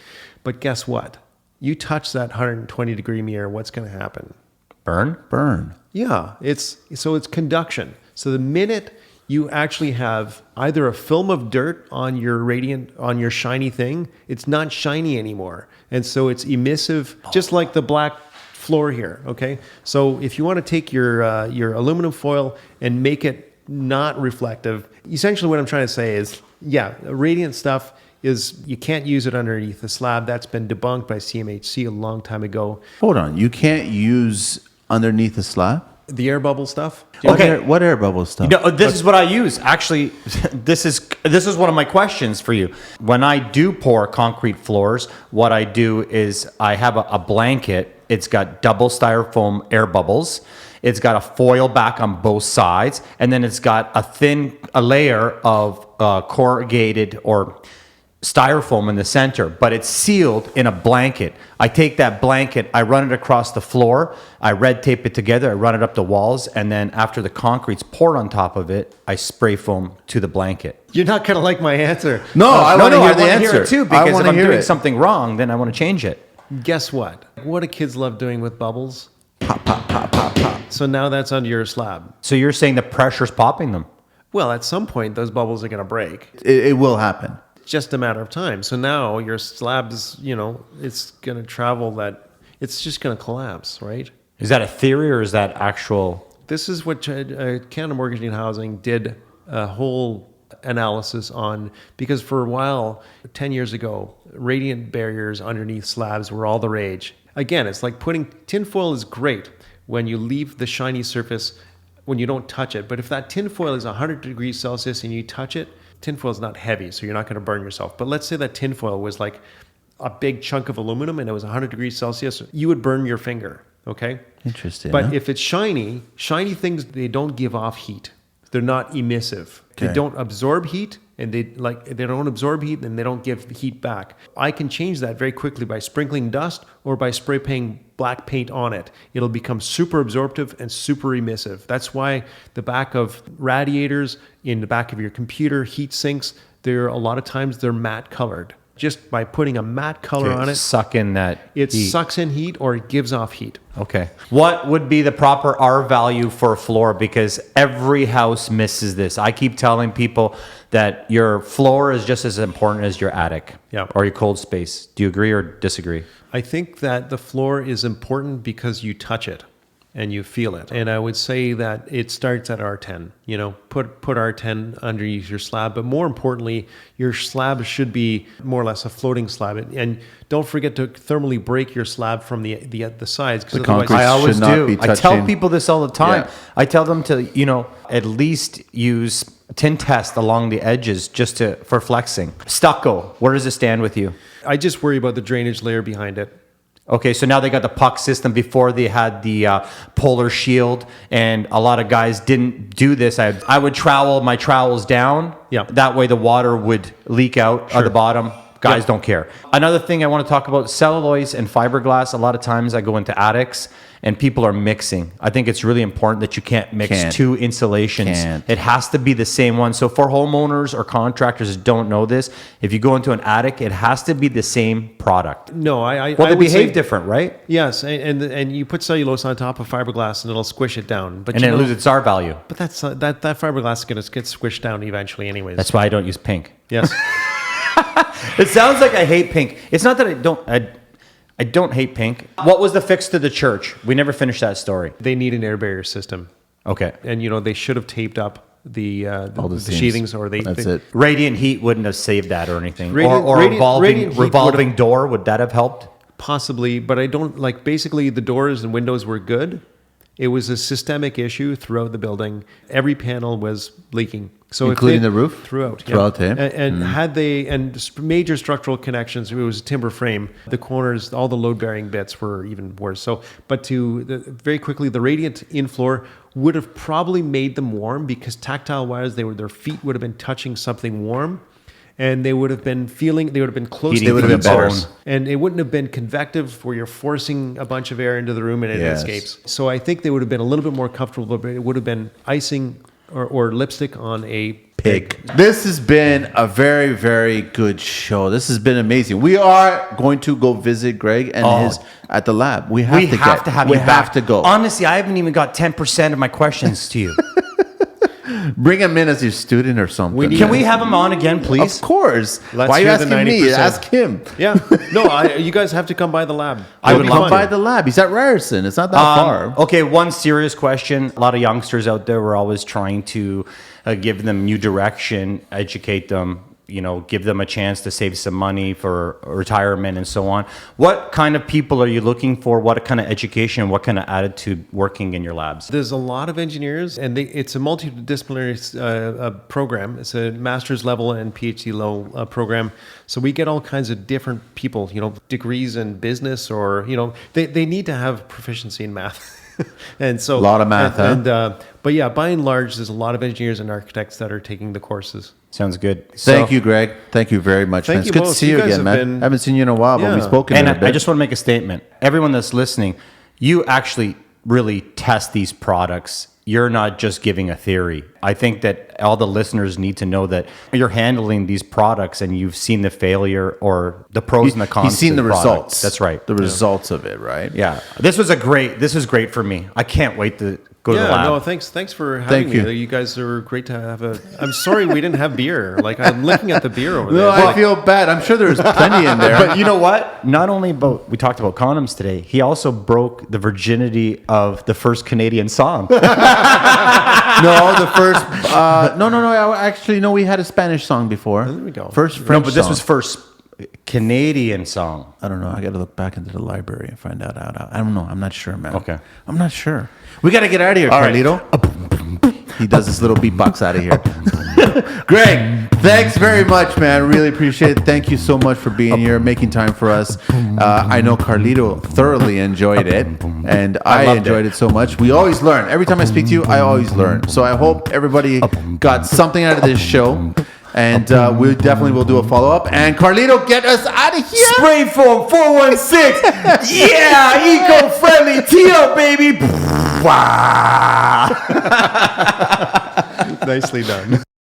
But guess what? You touch that 120 degree mirror, what's going to happen? Burn. Yeah, it's conduction. So the minute you actually have either a film of dirt on your shiny thing, it's not shiny anymore. And so it's emissive, just like the black floor here, okay? So if you want to take your aluminum foil and make it not reflective, essentially what I'm trying to say is, yeah, radiant stuff is you can't use it underneath the slab. That's been debunked by CMHC a long time ago. Hold on. You can't use underneath the slab? The air bubble stuff. Okay. What air bubble stuff? No, this is what I use. Actually, this is one of my questions for you. When I do pour concrete floors, what I do is I have a blanket. It's got double styrofoam air bubbles. It's got a foil back on both sides, and then it's got a layer of corrugated or styrofoam in the center, but it's sealed in a blanket. I take that blanket, I run it across the floor, I red tape it together, I run it up the walls, and then after the concrete's poured on top of it, I spray foam to the blanket. You're not going to like my answer. No, I want to hear the wanna answer. hear it too, I because if wanna I'm hear doing it. something wrong, then I want to change it. Guess what? What do kids love doing with bubbles? Pop, pop, pop, pop, pop. So now that's under your slab. So you're saying the pressure's popping them? Well, at some point, those bubbles are going to break. It will happen. Just a matter of time. So now your slab's, it's going to travel it's just going to collapse, right? Is that a theory or is that actual? This is what Canada Mortgage and Housing did a whole analysis on, because for a while, 10 years ago, radiant barriers underneath slabs were all the rage. Again, it's like putting tinfoil is great when you leave the shiny surface when you don't touch it. But if that tinfoil is 100 degrees Celsius and you touch it, tinfoil is not heavy, so you're not going to burn yourself. But let's say that tinfoil was like a big chunk of aluminum and it was 100 degrees Celsius, you would burn your finger, okay? Interesting. But huh? if it's shiny things, they don't give off heat. They're not emissive. Okay. They don't absorb heat, and they don't absorb heat and they don't give heat back. I can change that very quickly by sprinkling dust or by spray painting black paint on it. It'll become super absorptive and super emissive. That's why the back of radiators, in the back of your computer, heat sinks, a lot of times they're matte colored. Just by putting a matte color on it, Suck in that it heat. sucks in heat or it gives off heat. Okay. What would be the proper R value for a floor? Because every house misses this. I keep telling people that your floor is just as important as your attic or your cold space. Do you agree or disagree? I think that the floor is important because you touch it. and you feel it. And I would say that it starts at R10. You know, put R10 underneath your slab, but more importantly, your slab should be more or less a floating slab. And don't forget to thermally break your slab from the sides, because otherwise concrete I always should not do. be I tell touching. people this all the time. Yeah. I tell them to, at least use tin test along the edges for flexing. Stucco, where does it stand with you? I just worry about the drainage layer behind it. Okay, so now they got the puck system. Before they had the polar shield, and a lot of guys didn't do this. I would trowel my trowels down. Yeah. That way the water would leak out of the bottom. Guys Yeah. don't care. Another thing I want to talk about, cellulose and fiberglass. A lot of times I go into attics and people are mixing. I think it's really important that you can't mix two insulations. It has to be the same one. So for homeowners or contractors that don't know this, if you go into an attic, it has to be the same product. No, I Well, they would behave say, different, right? Yes, and you put cellulose on top of fiberglass and it'll squish it down. But And you then it know, loses its R value. But that fiberglass is going to get squished down eventually, anyways. That's why I don't use pink. Yes. It sounds like I hate pink. It's not that I don't hate pink. What was the fix to the church? We never finished that story. They need an air barrier system, Okay. and they should have taped up the seams. sheathings, or That's it. Radiant heat wouldn't have saved that or anything. Radiant- or radiant- a radiant heat revolving door, would that have helped? Possibly, but I don't like. Basically, the doors and windows were good. It was a systemic issue throughout the building. Every panel was leaking. So Including the roof? throughout, Throughout, yeah. eh? And had they major structural connections, it was a timber frame. The corners, all the load bearing bits were even worse. So, but very quickly, the radiant in floor would have probably made them warm, because tactile wise, their feet would have been touching something warm. And they would have been close Heating to would the have been better. walls. And it wouldn't have been convective, where you're forcing a bunch of air into the room and it Yes. escapes. So I think they would have been a little bit more comfortable, but it would have been icing or lipstick on a pig. This has been a very, very good show. This has been amazing. We are going to go visit Greg and his at the lab. We have to have we you have back. to go. Honestly, I haven't even got 10% of my questions to you. Bring him in as your student or something. Can we have him on again, please? Of course. Let's Why are you hear the asking me? 90%. Ask him. Yeah. No, you guys have to come by the lab. I It'll would be Come fun. by the lab. He's at Ryerson. It's not that far. Okay, one serious question. A lot of youngsters out there, we're always trying to give them new direction, educate them, give them a chance to save some money for retirement and so on. What kind of people are you looking for? What kind of education, what kind of attitude working in your labs? There's a lot of engineers, and it's a multidisciplinary program. It's a master's level and PhD level program. So we get all kinds of different people, degrees in business, or, they need to have proficiency in math. And so A lot of math, but yeah, by and large, there's a lot of engineers and architects that are taking the courses. Sounds good. Thank you, Greg. Thank you very much, Thank man. It's you good to both. see You you guys again, have man. been- I haven't seen you in a while, but Yeah. we've spoken And in a bit. I just want to make a statement. Everyone that's listening, you actually really test these products. You're not just giving a theory. I think that all the listeners need to know that you're handling these products and you've seen the failure or the pros and the cons. He's seen to the product. results. That's right. The results of it, right? Yeah. This was great for me. I can't wait to go to the lab. No, thanks for having Thank me. you. You guys are great to have I'm sorry we didn't have beer. Like, I'm looking at the beer over No, there. I feel bad. I'm sure there's plenty in there. But you know what? Not only we talked about condoms today, he also broke the virginity of the first Canadian song. No, the first. No. Actually, no. We had a Spanish song before. There we go. First French No, but this song. was first Canadian song. I don't know. I got to look back into the library and find out. I don't know. I'm not sure, man. Okay. I'm not sure. We got to get out of here, All right. Carlito. He does this little beatbox out of here. Greg, thanks very much, man. Really appreciate it. Thank you so much for being here, making time for us. I know Carlito thoroughly enjoyed it, and I loved enjoyed it so much. We always learn. Every time I speak to you, I always learn. So I hope everybody got something out of this show. And we definitely will do a follow-up. And Carlito, get us out of here. Spray foam 416. Yeah, eco-friendly TL, baby. Nicely done.